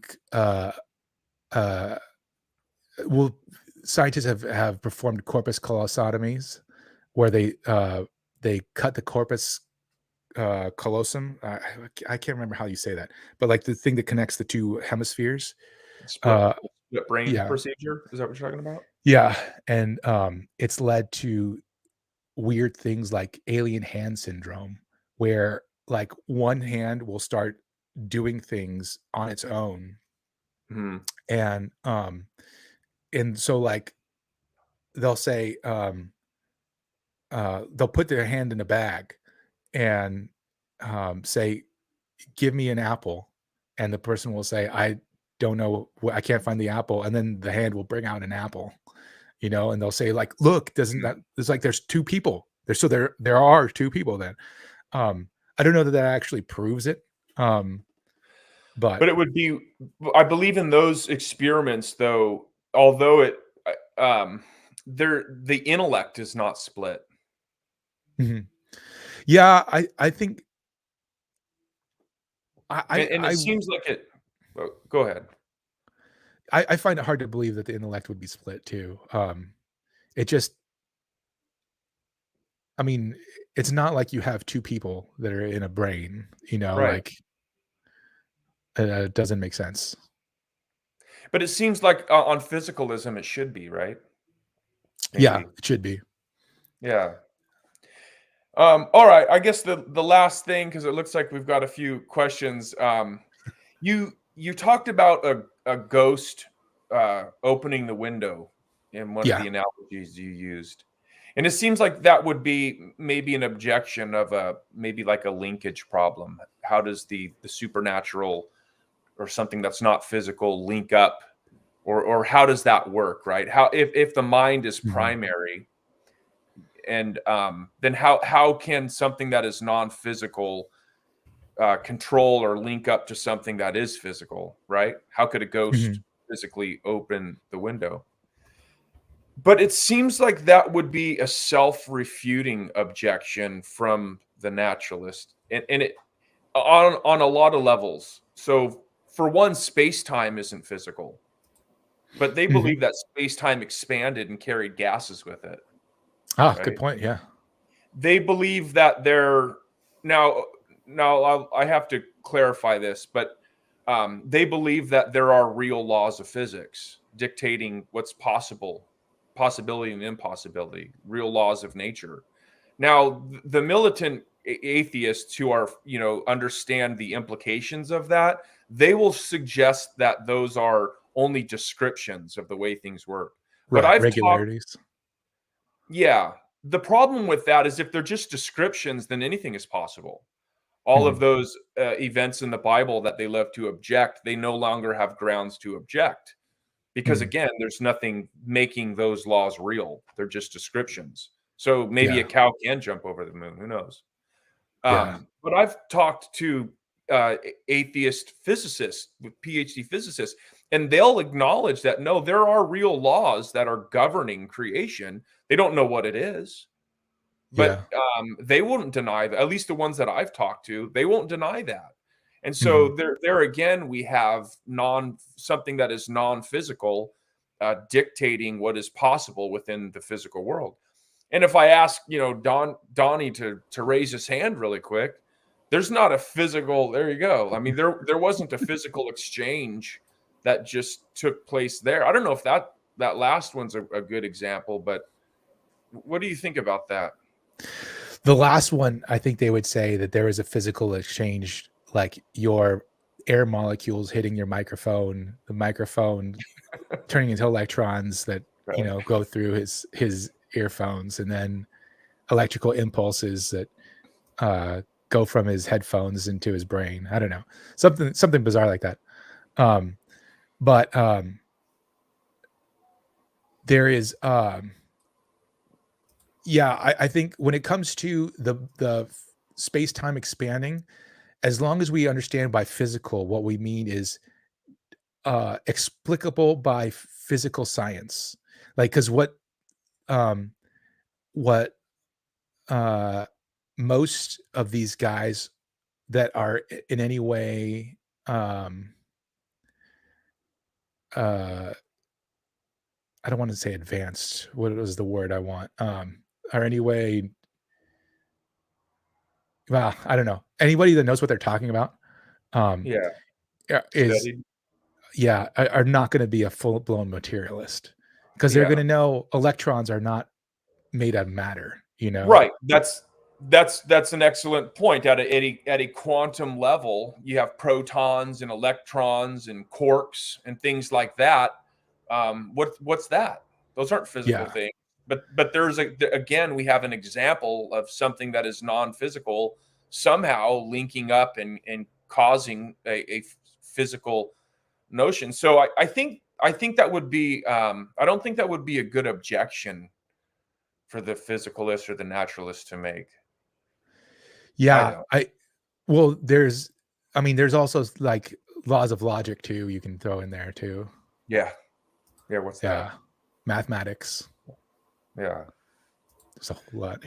well, scientists have performed corpus callosotomies where they cut the corpus callosum. I can't remember how you say that, but like the thing that connects the two hemispheres. Split brain Yeah. procedure. Is that what you're talking about? Yeah, and it's led to weird things like alien hand syndrome, where like one hand will start doing things on its own, and so like they'll say they'll put their hand in a bag and say, give me an apple, and the person will say, I don't know, I can't find the apple, and then the hand will bring out an apple, and they'll say like, look, doesn't that, it's like there's two people there, so there are two people then. I don't know that actually proves it, but it would be, I believe in those experiments though, although the intellect is not split. Yeah, I think it seems like it. Go ahead. I find it hard to believe that the intellect would be split too. It just, I mean, it's not like you have two people that are in a brain, Right. like it doesn't make sense. But it seems like on physicalism, it should be, right? Maybe. Yeah, it should be. Yeah. All right. I guess the last thing, because it looks like we've got a few questions. You talked about a ghost opening the window in one of the analogies you used, and it seems like that would be maybe an objection of maybe like a linkage problem. How does the supernatural or something that's not physical link up, or how does that work, right? How if the mind is primary, and then how can something that is non-physical control or link up to something that is physical, right? How could a ghost physically open the window? But it seems like that would be a self-refuting objection from the naturalist, and it on a lot of levels. So for one, space-time isn't physical, but they believe that space-time expanded and carried gases with it. Right? Good point. Yeah. They believe that now I have to clarify this, but they believe that there are real laws of physics dictating what's possible, possibility and impossibility, real laws of nature. Now, the militant atheists who are, understand the implications of that, they will suggest that those are only descriptions of the way things work. Right. But I've regularities. Yeah. The problem with that is if they're just descriptions, then anything is possible. All of those events in the Bible that they love to object, they no longer have grounds to object. Because again, there's nothing making those laws real. They're just descriptions. So maybe a cow can jump over the moon. Who knows? But I've talked to atheist physicists, with PhD physicists, and they'll acknowledge that, no, there are real laws that are governing creation. They don't know what it is, but they wouldn't deny that. At least the ones that I've talked to, they won't deny that. And so there again, we have something that is non-physical dictating what is possible within the physical world. And if I ask, Donnie to raise his hand really quick, there's not a physical, there you go. I mean, there wasn't a physical exchange that just took place there. I don't know if that last one's a good example, but what do you think about that? The last one, I think they would say that there is a physical exchange, like your air molecules hitting your microphone, the microphone turning into electrons that, go through his earphones, and then electrical impulses that go from his headphones into his brain. I don't know, something bizarre like that. But there is, I think when it comes to the space-time expanding, as long as we understand by physical, what we mean is explicable by physical science. Like, because what most of these guys that are in any way I don't want to say advanced. What was the word I want? Or anyway, well, I don't know. Anybody that knows what they're talking about, are not going to be a full-blown materialist, because they're going to know electrons are not made of matter. Right. That's an excellent point. At a quantum level, you have protons and electrons and quarks and things like that. What's that? Those aren't physical things. But there's again, we have an example of something that is non-physical somehow linking up and causing a physical notion. So I think that would be I don't think that would be a good objection for the physicalist or the naturalist to make. There's also like laws of logic too, you can throw in there too. What's that? Mathematics. There's a whole lot.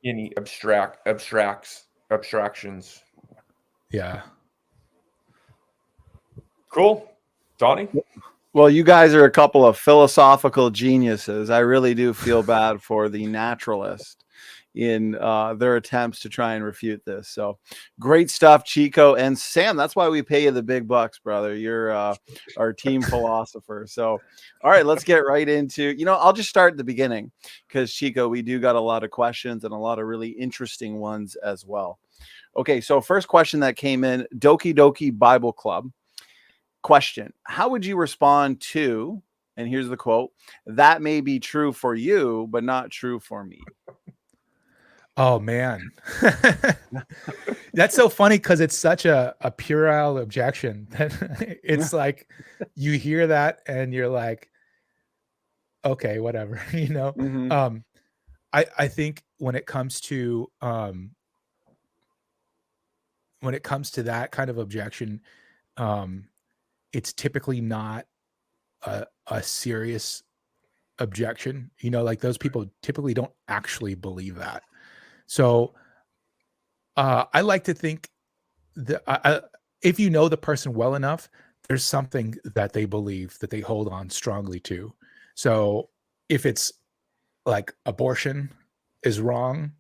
Any abstractions. Cool. Donnie? Well, you guys are a couple of philosophical geniuses. I really do feel bad for the naturalist in their attempts to try and refute this. So great stuff, Chico and Sam. That's why we pay you the big bucks, brother. You're our team philosopher. So, all right, let's get right into, I'll just start at the beginning, because Chico, we do got a lot of questions and a lot of really interesting ones as well. Okay, so first question that came in, Doki Doki Bible Club. Question: how would you respond to, and here's the quote, "that may be true for you, but not true for me"? Oh man, that's so funny, because it's such a puerile objection that it's like you hear that and you're like, okay, whatever, Mm-hmm. I think when it comes to that kind of objection, it's typically not a serious objection. Like those people typically don't actually believe that. So I like to think that if you know the person well enough, there's something that they believe that they hold on strongly to. So if it's like abortion is wrong,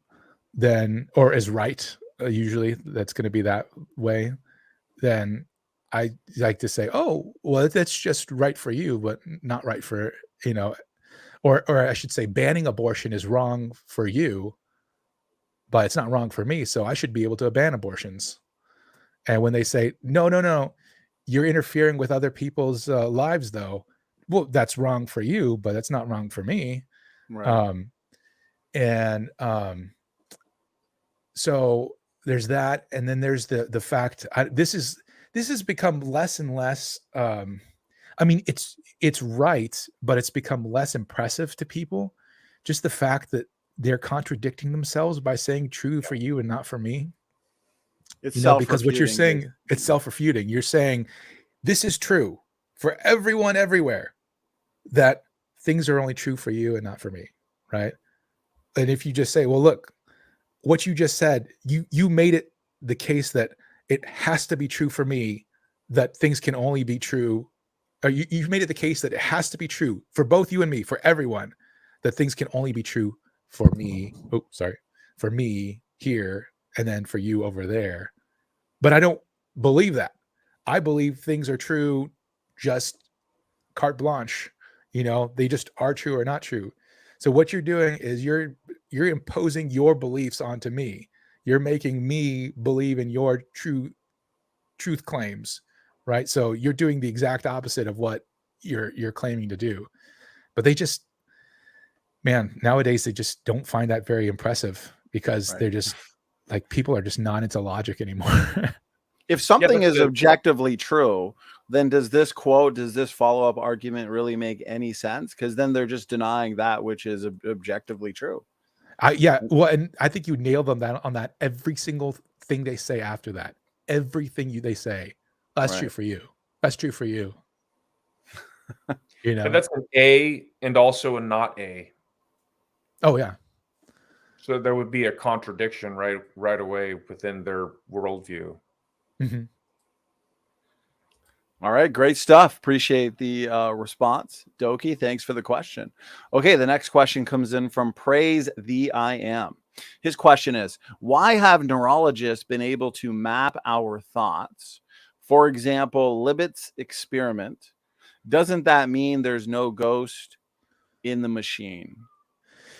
then, or is right, usually that's going to be that way, then I like to say, oh, well, that's just right for you, but not right for, or I should say banning abortion is wrong for you, but it's not wrong for me. So I should be able to ban abortions. And when they say, no, you're interfering with other people's lives though. Well, that's wrong for you, but that's not wrong for me. Right. So there's that. And then there's the fact, this has become less and less, it's right, but it's become less impressive to people. Just the fact that they're contradicting themselves by saying true for you and not for me. It's because what you're saying, it's self-refuting. You're saying this is true for everyone everywhere, that things are only true for you and not for me, right? And if you just say, well, look, what you just said, you made it the case that it has to be true for me, that things can only be true you've made it the case that it has to be true for both you and me, for everyone, that things can only be true for me. Oh, sorry, for me here, and then for you over there. But I don't believe that. I believe things are true, just carte blanche. They just are true or not true. So what you're doing is you're imposing your beliefs onto me. You're making me believe in your truth claims, right? So you're doing the exact opposite of what you're claiming to do. But nowadays they just don't find that very impressive, because they're just like, people are just not into logic anymore. If something is objectively true, then does this follow-up argument really make any sense? Because then they're just denying that which is objectively true. Well, and I think you nailed them on that. Every single thing they say after that, everything they say, that's true for you. That's true for you. And that's an A and also a not A. Oh yeah. So there would be a contradiction right away within their worldview. Mm-hmm. All right, great stuff. Appreciate the response, Doki. Thanks for the question. Okay, the next question comes in from Praise the I Am. His question is, why have neurologists been able to map our thoughts? For example, Libet's experiment. Doesn't that mean there's no ghost in the machine?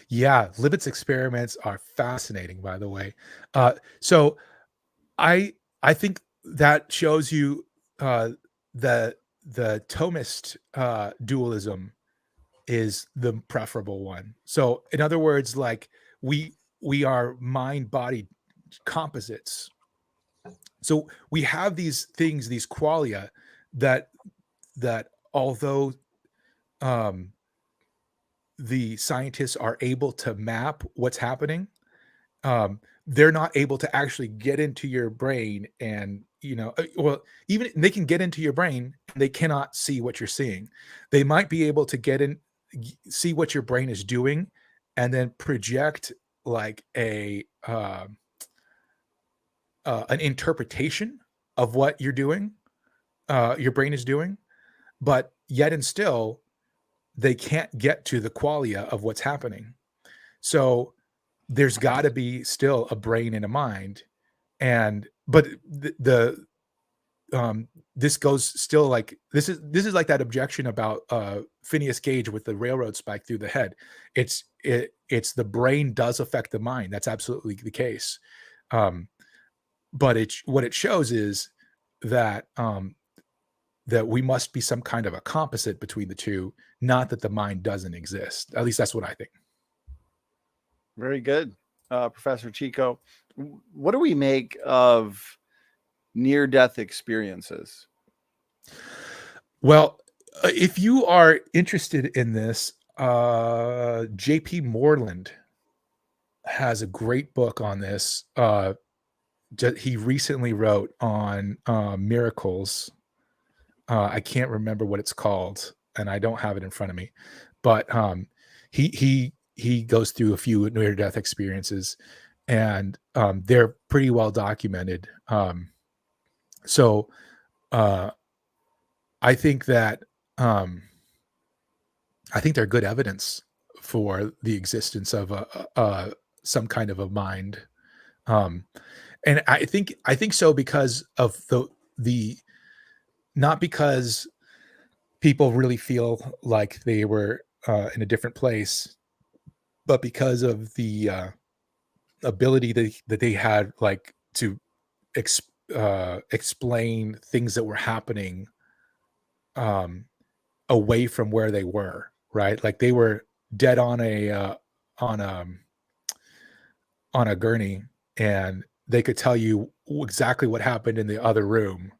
Yeah, Libet's experiments are fascinating, by the way. So I think that shows you the Thomist dualism is the preferable one. So in other words, like we are mind-body composites. So we have these things, these qualia that although the scientists are able to map what's happening, they're not able to actually get into your brain and, even they can get into your brain, they cannot see what you're seeing. They might be able to get in, see what your brain is doing, and then project like an interpretation of what you're doing, your brain is doing, but yet and still, they can't get to the qualia of what's happening. So there's got to be still a brain and a mind, but this goes still like this is like that objection about Phineas Gage with the railroad spike through the head. It's the brain does affect the mind. That's absolutely the case. But what it shows is that that we must be some kind of a composite between the two, not that the mind doesn't exist. At least that's what I think. Very good. Professor Chico, what do we make of near-death experiences? Well, if you are interested in this, J.P. Moreland has a great book on this. He recently wrote on miracles. I can't remember what it's called, and I don't have it in front of me, but he goes through a few near-death experiences, and they're pretty well documented. So I think that they're good evidence for the existence of some kind of a mind, and I think so because of the not because people really feel like they were in a different place, but because of the ability that they had, like, to explain things that were happening away from where they were, right? Like they were dead on a gurney, and they could tell you exactly what happened in the other room.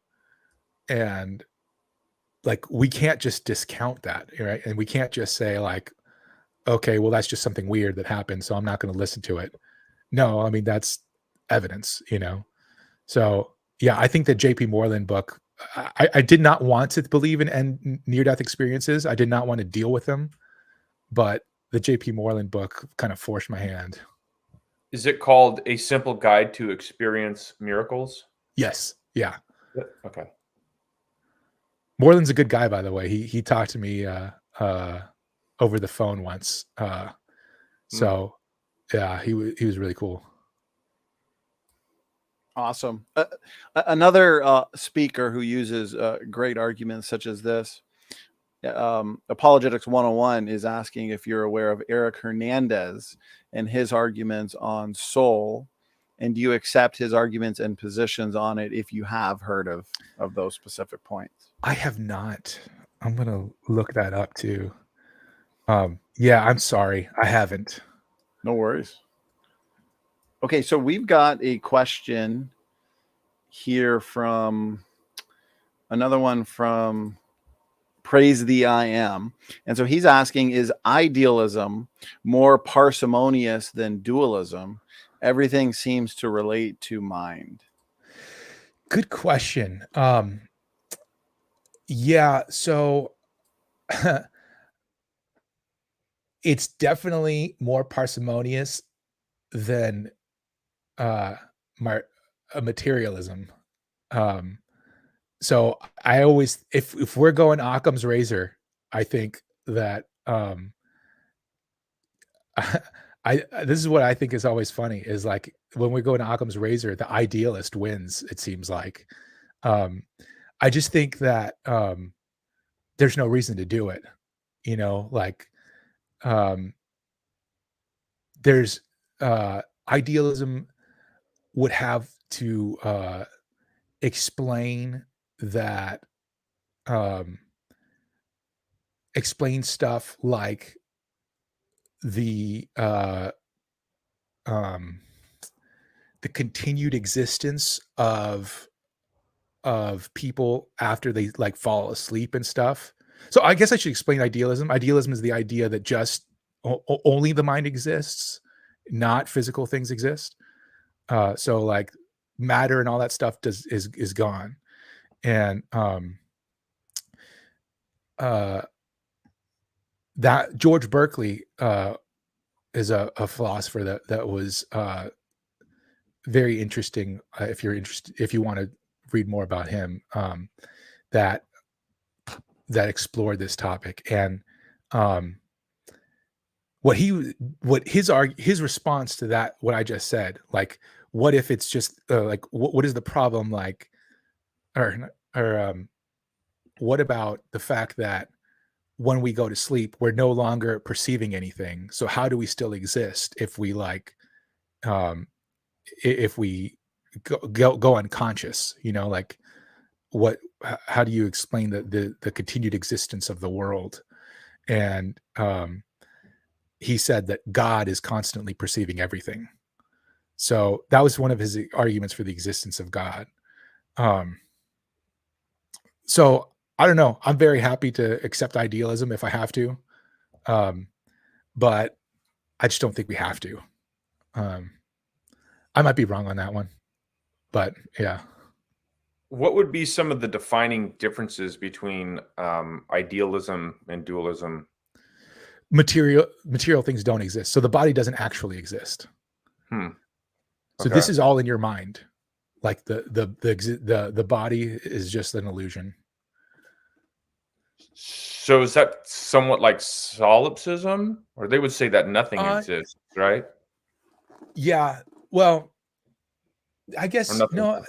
And like, we can't just discount that, right? And we can't just say like, okay, well, that's just something weird that happened, so I'm not going to listen to it. No, I mean, that's evidence, So yeah, I think the J.P. Moreland book, I did not want to believe in near-death experiences. I did not want to deal with them, but the J.P. Moreland book kind of forced my hand. Is it called A Simple Guide to Experience Miracles? Yes. Yeah. Okay. Moreland's a good guy, by the way. He talked to me over the phone once. So yeah, he was really cool. Awesome. Another speaker who uses great arguments such as this, Apologetics 101, is asking if you're aware of Eric Hernandez and his arguments on soul, and do you accept his arguments and positions on it if you have heard of those specific points? I have not. I'm gonna look that up too. Yeah, I'm sorry, I haven't. No worries. Okay, so we've got a question here from another one from Praise the I Am. And so he's asking, is idealism more parsimonious than dualism? Everything seems to relate to mind. Good question. Yeah, so it's definitely more parsimonious than materialism. So I always, if we're going Occam's razor, I think that this is what I think is always funny, is like when we go to Occam's razor, the idealist wins, it seems like. I just think that there's no reason to do it, like there's idealism would have to explain that, explain stuff like the continued existence of people after they like fall asleep and stuff. So I guess I should explain idealism. Idealism is the idea that just only the mind exists, not physical things exist. So like matter and all that stuff is gone. And that George Berkeley is a philosopher that was very interesting. If you're interested, if you want to read more about him, that explored this topic. And what his response to that, what I just said, like, what if it's just like, what is the problem, like, or what about the fact that when we go to sleep, we're no longer perceiving anything? So how do we still exist if we like, if we go unconscious, like how do you explain the continued existence of the world? And he said that God is constantly perceiving everything. So that was one of his arguments for the existence of God. So I don't know. I'm very happy to accept idealism if I have to. But I just don't think we have to. I might be wrong on that one, but yeah. What would be some of the defining differences between idealism and dualism? Material things don't exist. So the body doesn't actually exist. So this is all in your mind. Like the body is just an illusion. So is that somewhat like solipsism, or they would say that nothing exists, right? Yeah. Well, I guess no.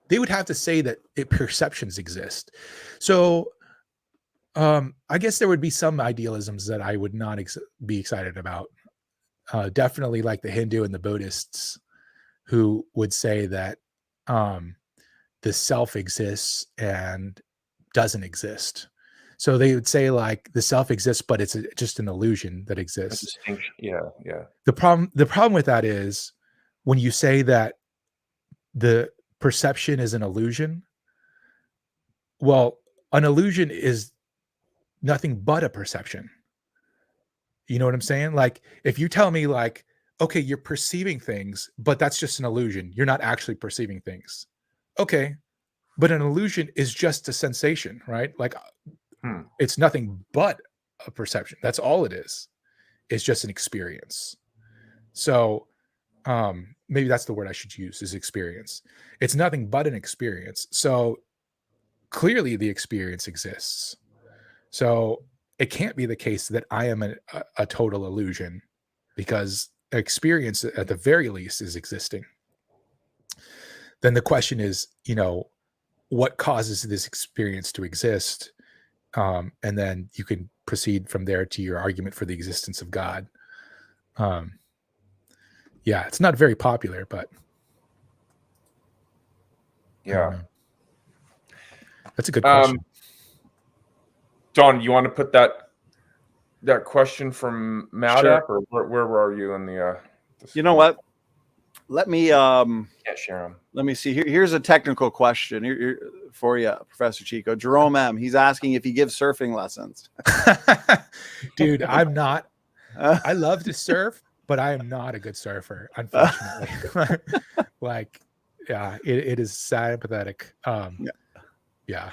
They would have to say that perceptions exist. So I guess there would be some idealisms that I would not be excited about. Definitely like the Hindu and the Buddhists, who would say that the self exists and doesn't exist. So they would say like the self exists, but it's just an illusion that exists. Yeah. The problem with that is when you say that the perception is an illusion. Well, an illusion is nothing but a perception. You know what I'm saying? Like if you tell me like, okay, you're perceiving things, but that's just an illusion. You're not actually perceiving things. Okay. But an illusion is just a sensation, right? Like it's nothing but a perception. That's all it is. It's just an experience. So maybe that's the word I should use, is experience. It's nothing but an experience. So clearly the experience exists. So it can't be the case that I am a total illusion, because experience at the very least is existing. Then the question is, what causes this experience to exist? And then you can proceed from there to your argument for the existence of God. Yeah, it's not very popular, but Yeah. That's a good question. Don, you want to put that question from Matt Sure. up, or where were you in the? You know what? Let me Can't share them. let me see. Here's a technical question here for you, Professor Chico. Jerome M. He's asking if he gives surfing lessons. Dude, I'm not. I love to surf, but I am not a good surfer, unfortunately. Like, yeah, it is sad and pathetic. Yeah.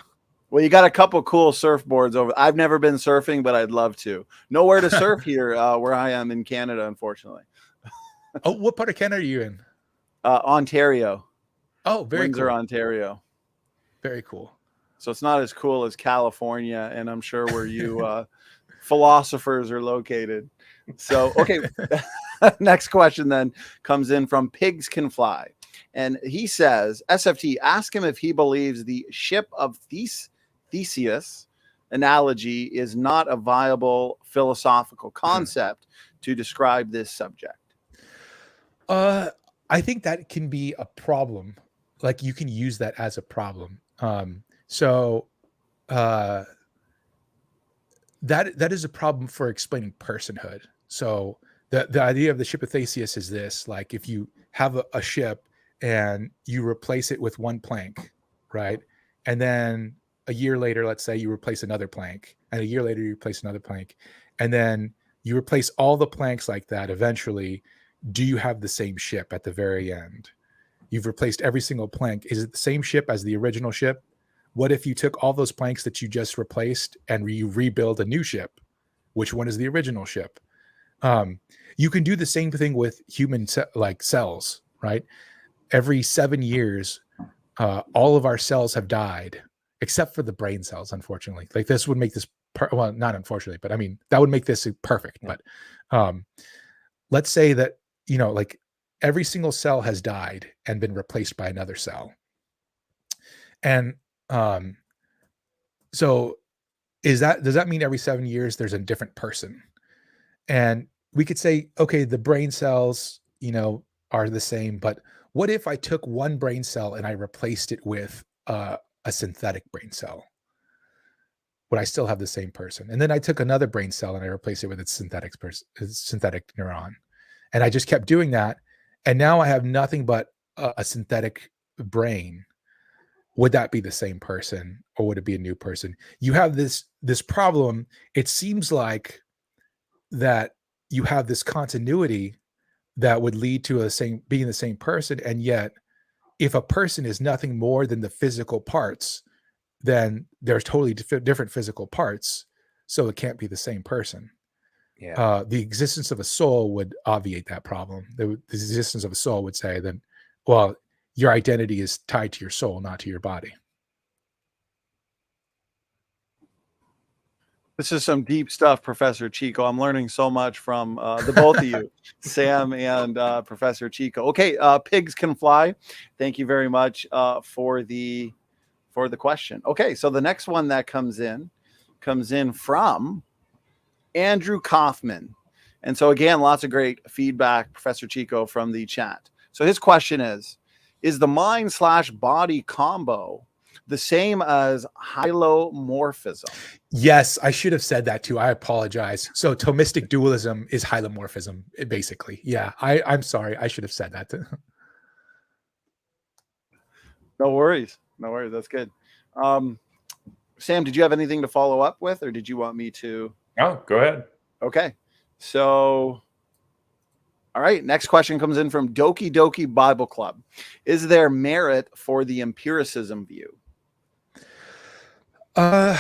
Well, you got a couple cool surfboards over. I've never been surfing, but I'd love to. Nowhere to surf here where I am in Canada, unfortunately. Oh, what part of Canada are you in? Ontario. Oh, very Windsor, cool. Ontario. Very cool. So it's not as cool as California, and I'm sure where you philosophers are located. So, okay. Next question then comes in from Pigs Can Fly. And he says, SFT, ask him if he believes the ship of Theseus analogy is not a viable philosophical concept to describe this subject. I think that can be a problem. Like, you can use that as a problem. So that is a problem for explaining personhood. So the idea of the ship of Theseus is this: like, if you have a ship and you replace it with one plank, right? And then a year later, let's say you replace another plank, and a year later you replace another plank, and then you replace all the planks like that. Eventually, do you have the same ship at the very end? You've replaced every single plank. Is it the same ship as the original ship? What if you took all those planks that you just replaced and you rebuild a new ship? Which one is the original ship? You can do the same thing with human cells, right? Every 7 years, all of our cells have died, except for the brain cells, unfortunately. Like, this would make this, well, not unfortunately, but I mean, that would make this perfect. Yeah. But let's say that, like, every single cell has died and been replaced by another cell. And so does that mean every 7 years there's a different person? And we could say, okay, the brain cells, are the same, but what if I took one brain cell and I replaced it with a synthetic brain cell? Would I still have the same person? And then I took another brain cell and I replaced it with its synthetic neuron. And I just kept doing that. And now I have nothing but a synthetic brain. Would that be the same person, or would it be a new person? You have this problem. It seems like that you have this continuity that would lead to being the same person. And yet, if a person is nothing more than the physical parts, then there's totally different physical parts. So it can't be the same person. Yeah. The existence of a soul would obviate that problem. The existence of a soul would say that, well, your identity is tied to your soul, not to your body. This is some deep stuff, Professor Chico. I'm learning so much from the both of you, Sam and Professor Chico. Okay, Pigs Can Fly. Thank you very much for the question. Okay, so the next one that comes in from Andrew Kaufman. And so again, lots of great feedback, Professor Chico, from the chat. So his question is the mind/body combo the same as hylomorphism? Yes, I should have said that too. I apologize. So Tomistic dualism is hylomorphism, basically. Yeah, I'm sorry. I should have said that. No worries. That's good. Sam, did you have anything to follow up with, or did you want me to? No, go ahead. Okay. So, all right. Next question comes in from Doki Doki Bible Club. Is there merit for the empiricism view? The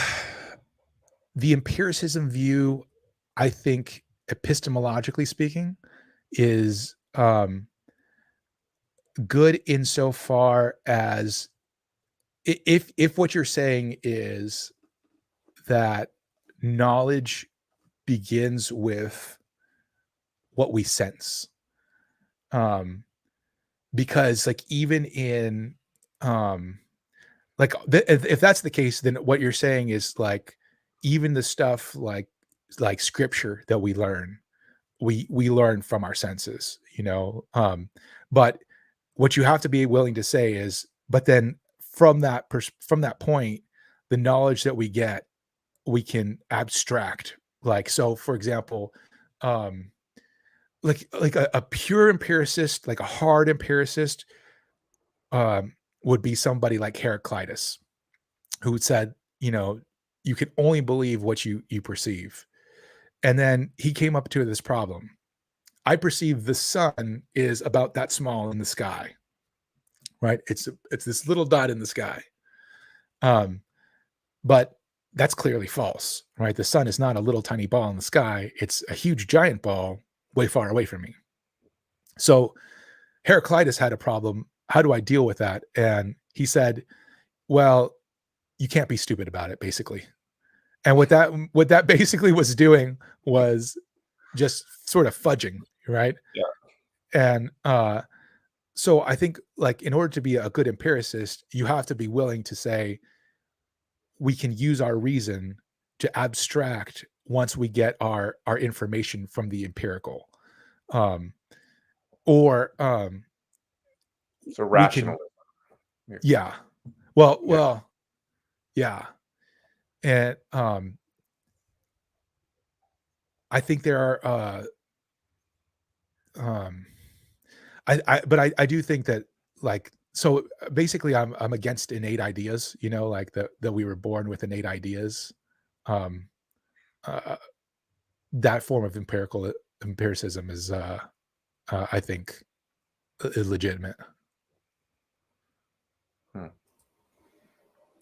empiricism view, I think, epistemologically speaking, is good insofar as if what you're saying is that knowledge begins with what we sense, because like even in if that's the case, then what you're saying is like even the stuff like scripture that we learn from our senses, but what you have to be willing to say is, but then from that point, the knowledge that we get, we can abstract. Like, so for example, like a pure empiricist, like a hard empiricist, would be somebody like Heraclitus, who said, you can only believe what you perceive. And then he came up to this problem. I perceive the sun is about that small in the sky, right? It's this little dot in the sky. But that's clearly false, right? The sun is not a little tiny ball in the sky. It's a huge giant ball way far away from me. So Heraclitus had a problem. How do I deal with that? And he said, well, you can't be stupid about it, basically. And what that basically was doing was just sort of fudging, right? Yeah. And so I think, like, in order to be a good empiricist, you have to be willing to say, we can use our reason to abstract once we get our information from the empirical, or So rationalism. Yeah. Well, yeah. And I think there are I do think that, like, so basically I'm against innate ideas, like that we were born with innate ideas. That form of empiricism is I think illegitimate.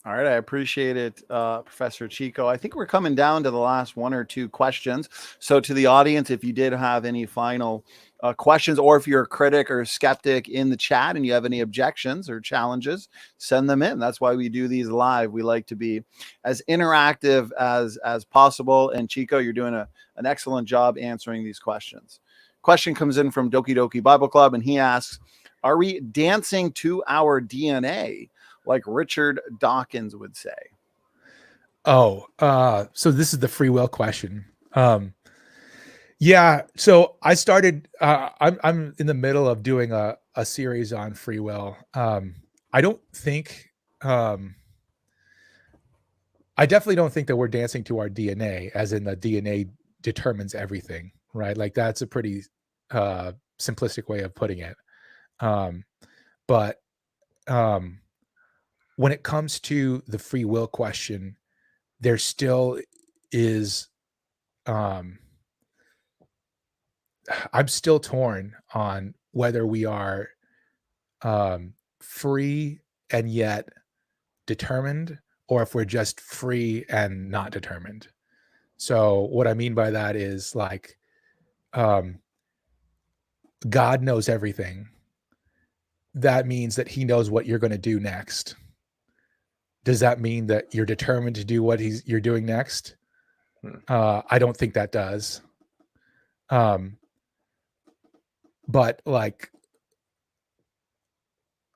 All right, I appreciate it, Professor Chico. I think we're coming down to the last one or two questions. So to the audience, if you did have any final questions, or if you're a critic or a skeptic in the chat and you have any objections or challenges, send them in. That's why we do these live. We like to be as interactive as possible. And Chico, you're doing an excellent job answering these questions. Question comes in from Doki Doki Bible Club, and he asks, are we dancing to our DNA? Like Richard Dawkins would say. Oh, so this is the free will question. Yeah. So I started. I'm in the middle of doing a series on free will. I don't think. I definitely don't think that we're dancing to our DNA, as in the DNA determines everything, right? Like, that's a pretty simplistic way of putting it. But when it comes to the free will question, there still is, I'm still torn on whether we are free and yet determined, or if we're just free and not determined. So what I mean by that is, like, God knows everything. That means that he knows what you're going to do next. Does that mean that you're determined to do what you're doing next? I don't think that does. But like,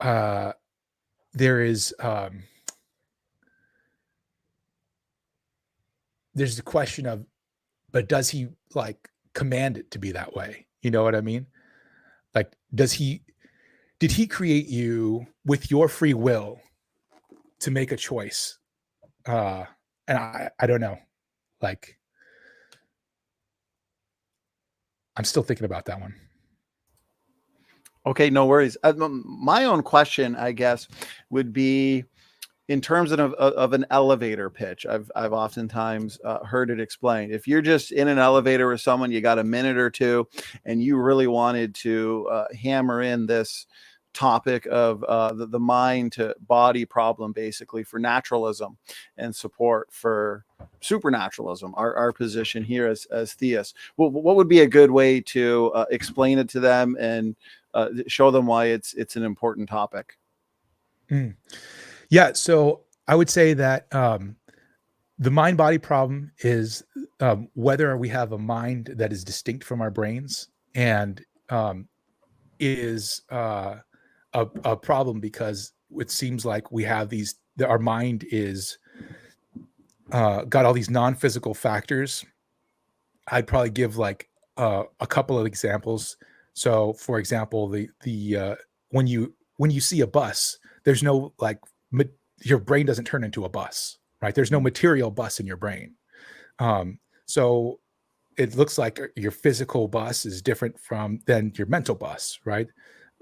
there is, there's the question of, but does he, like, command it to be that way? You know what I mean? Like, did he create you with your free will to make a choice? And I don't know. Like, I'm still thinking about that one. Okay, no worries. My own question, I guess, would be in terms of an elevator pitch. I've oftentimes heard it explained. If you're just in an elevator with someone, you got a minute or two, and you really wanted to hammer in this topic of the mind to body problem, basically, for naturalism and support for supernaturalism, our position here as theists. What would be a good way to explain it to them and show them why it's an important topic? Yeah, so I would say that the mind-body problem is whether we have a mind that is distinct from our brains, and is a problem because it seems like we have our mind is got all these non-physical factors. I'd probably give like a couple of examples. So, for example, the when you see a bus, there's no like your brain doesn't turn into a bus, right? There's no material bus in your brain. So it looks like your physical bus is different than your mental bus, right?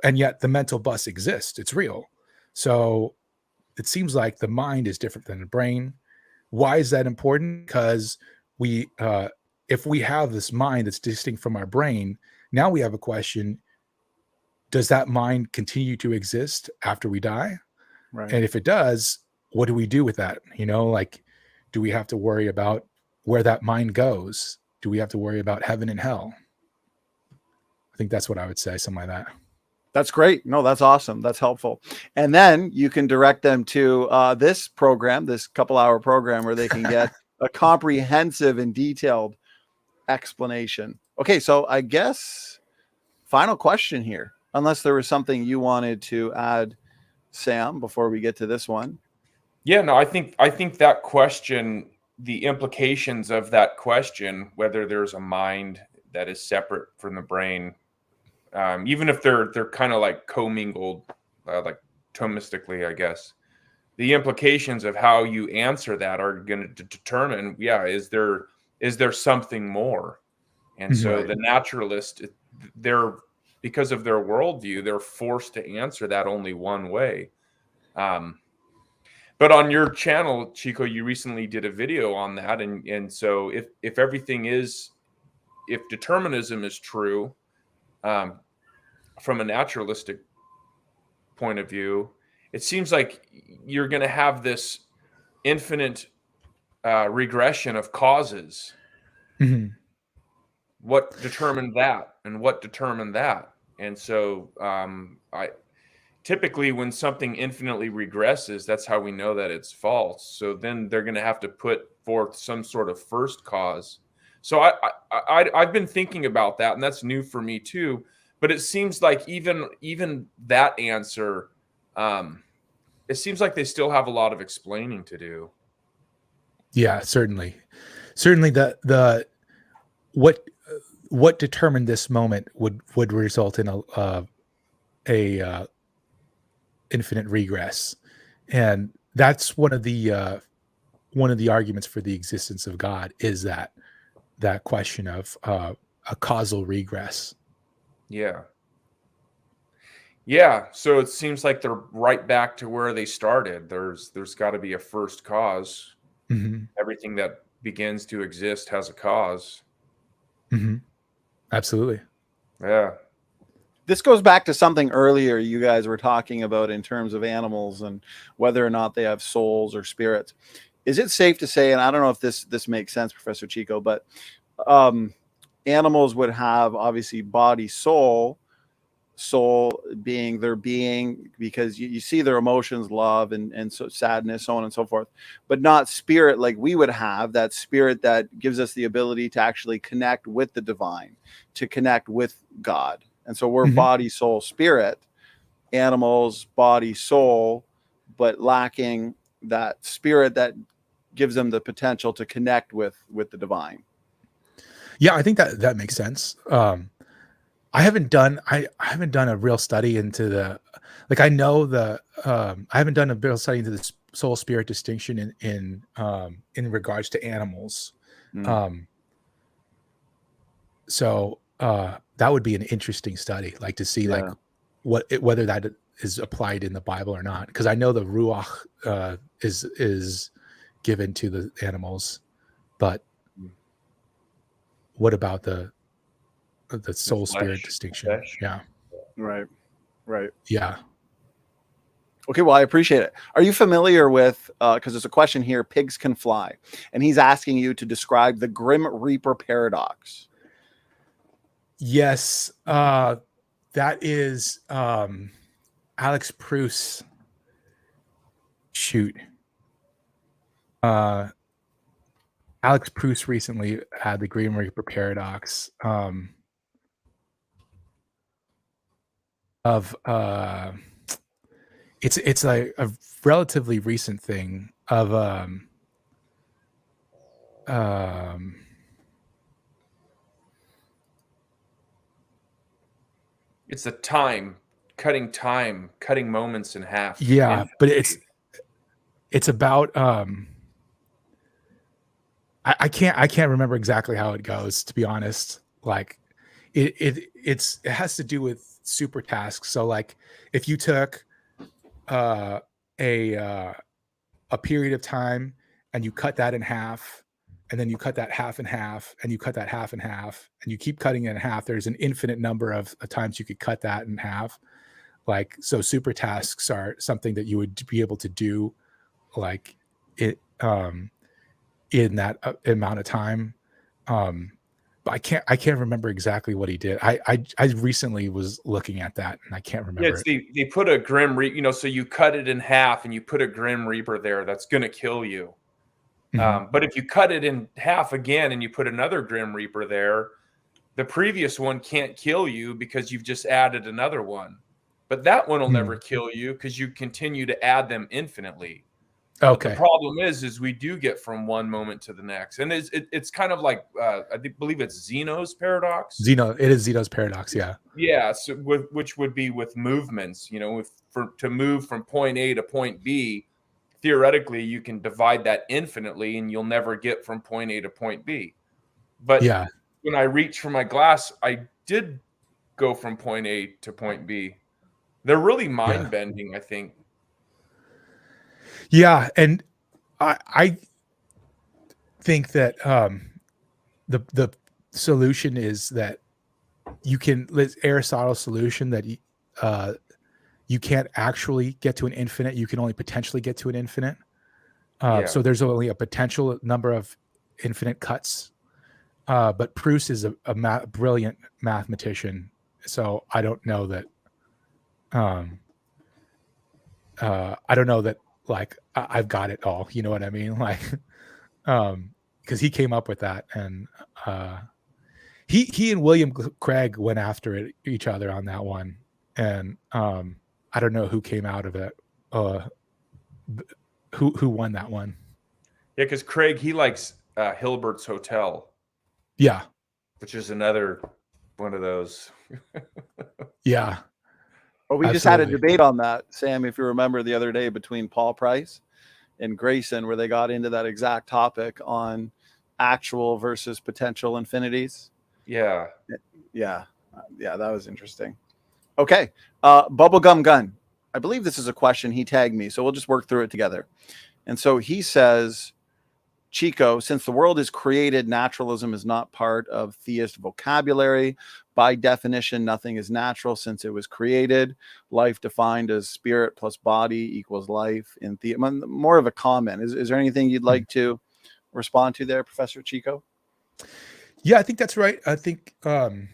And yet the mental bus exists; it's real. So it seems like the mind is different than the brain. Why is that important? Because we if we have this mind that's distinct from our brain, now we have a question: does that mind continue to exist after we die? Right. And if it does, what do we do with that? Like, do we have to worry about where that mind goes? Do we have to worry about heaven and hell? I think that's what I would say, something like that. That's great. No, that's awesome. That's helpful. And then you can direct them to this program, this couple-hour program, where they can get a comprehensive and detailed explanation. Okay, so I guess final question here, unless there was something you wanted to add, Sam, before we get to this one. Yeah, no, I think that question, the implications of that question, whether there's a mind that is separate from the brain, even if they're kind of like commingled, like Tomistically, I guess, the implications of how you answer that are going to determine, is there something more? And so Right. the naturalist, because of their worldview, they're forced to answer that only one way. But on your channel, Chico, you recently did a video on that, and so if determinism is true, from a naturalistic point of view, it seems like you're going to have this infinite regression of causes. Mm-hmm. What determined that, and what determined that? And so, typically when something infinitely regresses, that's how we know that it's false. So then they're going to have to put forth some sort of first cause. So I've been thinking about that, and that's new for me too. But it seems like even that answer, it seems like they still have a lot of explaining to do. Yeah, certainly. The what determined this moment would result in a infinite regress, and that's one of the arguments for the existence of God, is that question of a causal regress. Yeah. Yeah, so it seems like they're right back to where they started. There's got to be a first cause. Mm-hmm. Everything that begins to exist has a cause. Mm-hmm. Absolutely. Yeah. This goes back to something earlier you guys were talking about in terms of animals and whether or not they have souls or spirits. Is it safe to say, and I don't know if this makes sense, Professor Chico, but animals would have obviously body, soul being their being, because you see their emotions, love and so sadness, so on and so forth, but not spirit like we would have, that spirit that gives us the ability to actually connect with the divine, to connect with God. And so we're body, soul, spirit, animals, body, soul, but lacking that spirit that gives them the potential to connect with the divine. Yeah, I think that makes sense. I haven't done a real study into I haven't done a real study into the soul spirit distinction in regards to animals. So that would be an interesting study, like to see like whether that is applied in the Bible or not, because I know the ruach is given to the animals, but what about the soul spirit distinction? Yeah. Right. Yeah. Okay, well, I appreciate it. Are you familiar with, because there's a question here, pigs can fly, and he's asking you to describe the Grim Reaper paradox. Yes. That is Alex Proust. shoot. Alex Proust recently had the Grim Reaper paradox of it's like a relatively recent thing of It's the cutting moments in half. yeah, but infinitely. it's about I can't remember exactly how it goes, to be honest. Like it has to do with super tasks. So like if you took a period of time and you cut that in half, and then you cut that half in half, and you cut that half in half, and you keep cutting it in half, there's an infinite number of times you could cut that in half. Like, so super tasks are something that you would be able to do like it in that amount of time. But I can't remember exactly what he did. I recently was looking at that and I can't Yeah, remember it's it. they put a Grim Reaper, so you cut it in half and you put a Grim Reaper there that's going to kill you. Mhm. But if you cut it in half again and you put another Grim Reaper there, the previous one can't kill you because you've just added another one. But that one will never kill you because you continue to add them infinitely. But the Okay. problem is we do get from one moment to the next, and it's kind of like I believe it's Zeno's paradox. It is Zeno's paradox. Yeah. Yeah, so which would be with movements. To move from point A to point B, theoretically you can divide that infinitely, and you'll never get from point A to point B. But Yeah. when I reached for my glass, I did go from point A to point B. They're really mind bending, I think. Yeah, and I think that the solution is that Aristotle's solution that you can't actually get to an infinite, you can only potentially get to an infinite. So there's only a potential number of infinite cuts. But Proust is a brilliant mathematician, so I don't know that. I don't know that like I've got it all. You know what I mean? Like, because he came up with that, and he and William Craig went after each other on that one, and I don't know who came out of it. Who won that one? Yeah, because Craig, he likes Hilbert's Hotel. Yeah, which is another one of those. yeah. Well, we just had a debate on that, Sam, if you remember the other day, between Paul Price and Grayson, where they got into that exact topic on actual versus potential infinities. Yeah. That was interesting. Okay. Bubblegum Gun. I believe this is a question he tagged me, so we'll just work through it together. And so he says, Chico, since the world is created, naturalism is not part of theist vocabulary. By definition, nothing is natural since it was created. Life defined as spirit plus body equals life. More of a comment. Is there anything you'd like to respond to there, Professor Chico? Yeah, I think that's right. I think in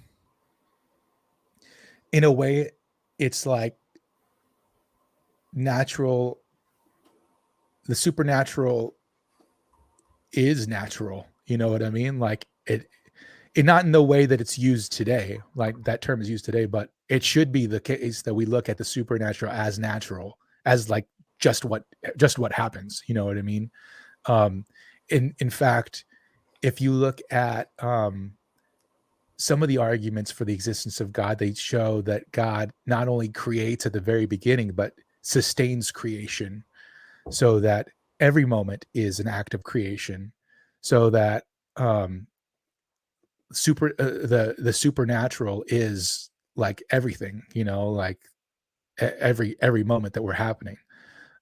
a way, it's like natural. The supernatural is natural. You know what I mean? Like it not in the way that it's used today, like that term is used today, but it should be the case that we look at the supernatural as natural, as like just what happens. You know what I mean? In fact, if you look at some of the arguments for the existence of God, they show that God not only creates at the very beginning, but sustains creation, so that every moment is an act of creation, so that the supernatural is like everything, like every moment that we're happening.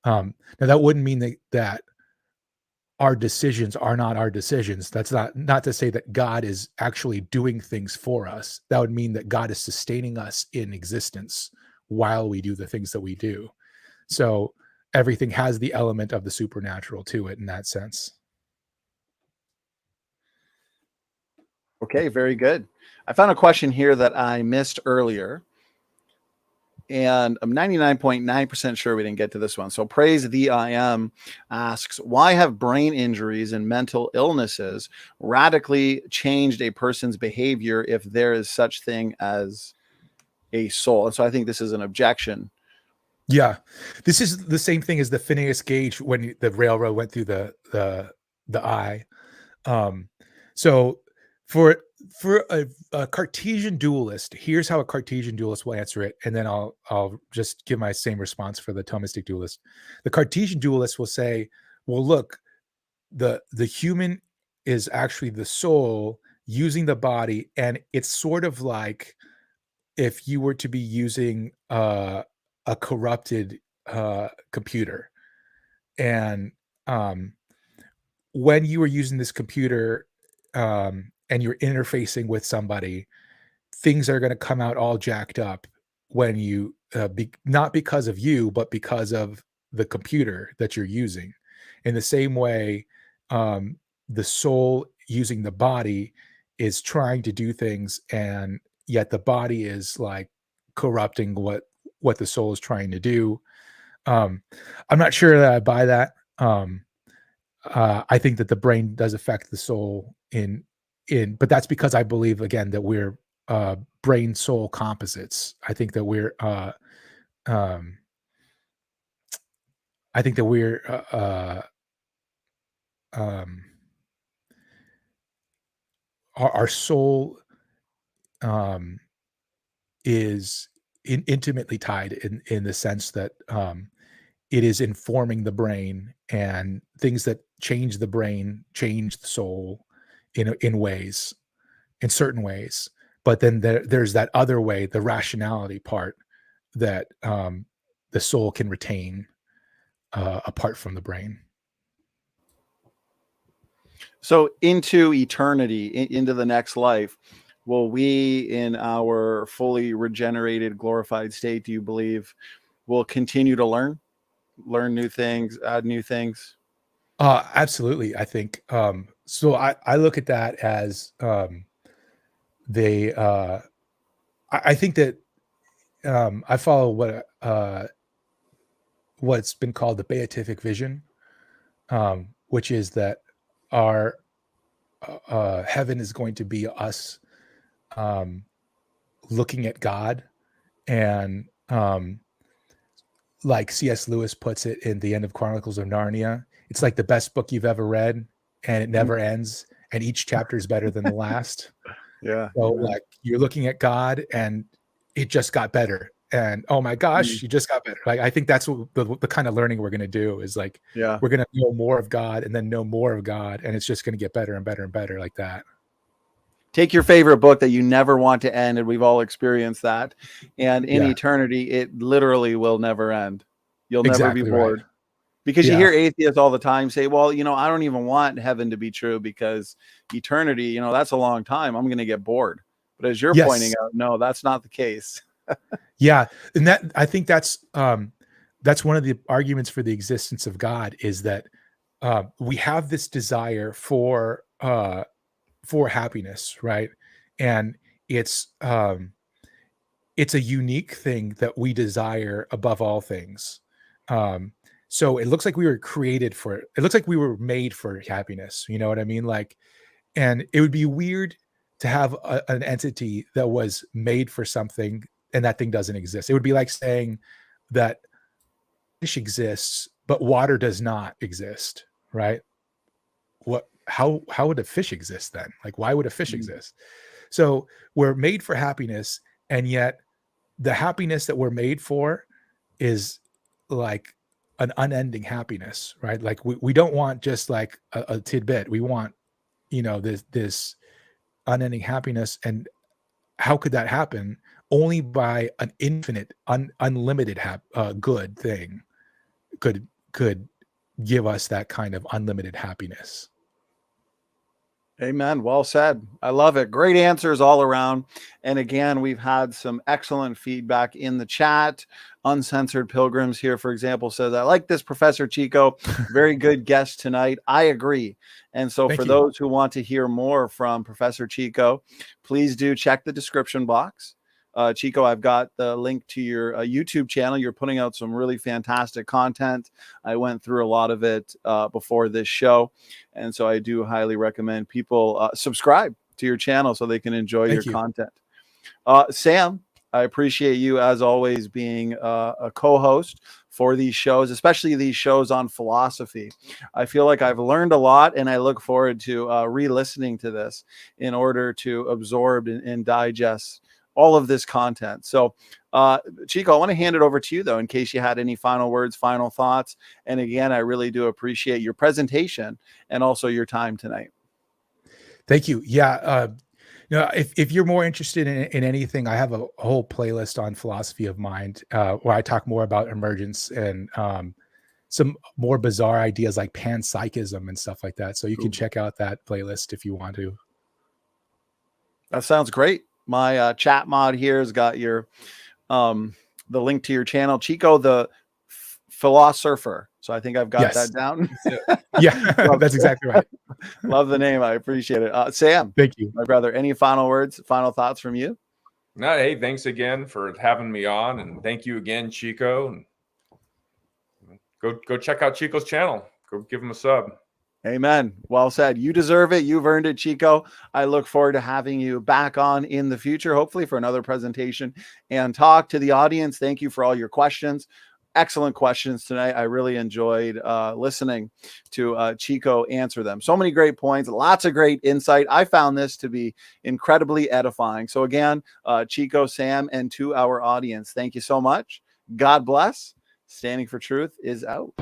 Now that wouldn't mean that our decisions are not our decisions. That's not to say that God is actually doing things for us. That would mean that God is sustaining us in existence while we do the things that we do. So everything has the element of the supernatural to it in that sense. Okay, very good. I found a question here that I missed earlier. And I'm 99.9% sure we didn't get to this one. So Praise the IM asks, why have brain injuries and mental illnesses radically changed a person's behavior if there is such thing as a soul? And so I think this is an objection. Yeah, this is the same thing as the Phineas gauge when the railroad went through the eye. So for a Cartesian dualist, here's how a Cartesian dualist will answer it, and then I'll just give my same response for the Tomistic dualist. The Cartesian dualist will say, well, look, the human is actually the soul using the body, and it's sort of like if you were to be using a corrupted computer, and when you are using this computer and you're interfacing with somebody, things are going to come out all jacked up when you not because of you, but because of the computer that you're using. In the same way, the soul using the body is trying to do things, and yet the body is like corrupting what the soul is trying to do. I'm not sure that I buy that. I think that the brain does affect the soul but that's because I believe, again, that we're brain soul composites. I think that we're our soul is intimately tied in the sense that it is informing the brain, and things that change the brain change the soul in certain ways. But then there's that other way, the rationality part, that the soul can retain apart from the brain. So into eternity, into the next life, will we, in our fully regenerated, glorified state, do you believe, will continue to learn new things, add new things? Absolutely. I think so. I look at that as I think that I follow what's been called the beatific vision, which is that our heaven is going to be us looking at God, and like C.S. Lewis puts it in The End of Chronicles of Narnia, it's like the best book you've ever read, and it never ends, and each chapter is better than the last. Yeah. So like you're looking at God, and it just got better, and oh my gosh, you just got better. Like I think that's what the kind of learning we're going to do is like, we're going to know more of God, and then know more of God, and it's just going to get better and better and better like that. Take your favorite book that you never want to end, and we've all experienced that. And in eternity, it literally will never end. You'll never be bored. Right. Because you hear atheists all the time say, well, I don't even want heaven to be true because eternity, that's a long time. I'm going to get bored. But as you're pointing out, no, that's not the case. Yeah. And I think that's one of the arguments for the existence of God, is that we have this desire for happiness, right? And it's a unique thing that we desire above all things. So it looks like we were created for it. It looks like we were made for happiness. You know what I mean? Like, and it would be weird to have an entity that was made for something and that thing doesn't exist. It would be like saying that fish exists, but water does not exist, right? How would a fish exist then? Like, why would a fish exist? So we're made for happiness, and yet the happiness that we're made for is like an unending happiness, right? Like we don't want just like a tidbit. We want, this unending happiness. And how could that happen? Only by an infinite, unlimited good thing could give us that kind of unlimited happiness. Amen. Well said. I love it. Great answers all around. And again, we've had some excellent feedback in the chat. Uncensored Pilgrims here, for example, says, I like this, Professor Chico. Very good guest tonight. I agree. And so for those who want to hear more from Professor Chico, please do check the description box. Chico, I've got the link to your YouTube channel. You're putting out some really fantastic content. I went through a lot of it before this show. And so I do highly recommend people subscribe to your channel so they can enjoy your content. Sam, I appreciate you, as always, being a co-host for these shows, especially these shows on philosophy. I feel like I've learned a lot, and I look forward to re-listening to this in order to absorb and digest all of this content. So, Chico, I want to hand it over to you, though, in case you had any final words, final thoughts. And again, I really do appreciate your presentation and also your time tonight. Thank you. Yeah. If you're more interested in anything, I have a whole playlist on philosophy of mind where I talk more about emergence and some more bizarre ideas like panpsychism and stuff like that. So you can check out that playlist if you want to. That sounds great. My chat mod here has got your the link to your channel, Chico the Philosurfer. So I think I've got that down. Yeah, that's exactly right. Love the name. I appreciate it. Sam, thank you, my brother. Any final words, final thoughts from you? No, hey, thanks again for having me on, and thank you again, Chico. Go check out Chico's channel. Go give him a sub. Amen. Well said. You deserve it. You've earned it, Chico. I look forward to having you back on in the future, hopefully for another presentation and talk. To the audience, thank you for all your questions. Excellent questions tonight. I really enjoyed listening to Chico answer them. So many great points, lots of great insight. I found this to be incredibly edifying. So again, Chico, Sam, and to our audience, thank you so much. God bless. Standing for Truth is out.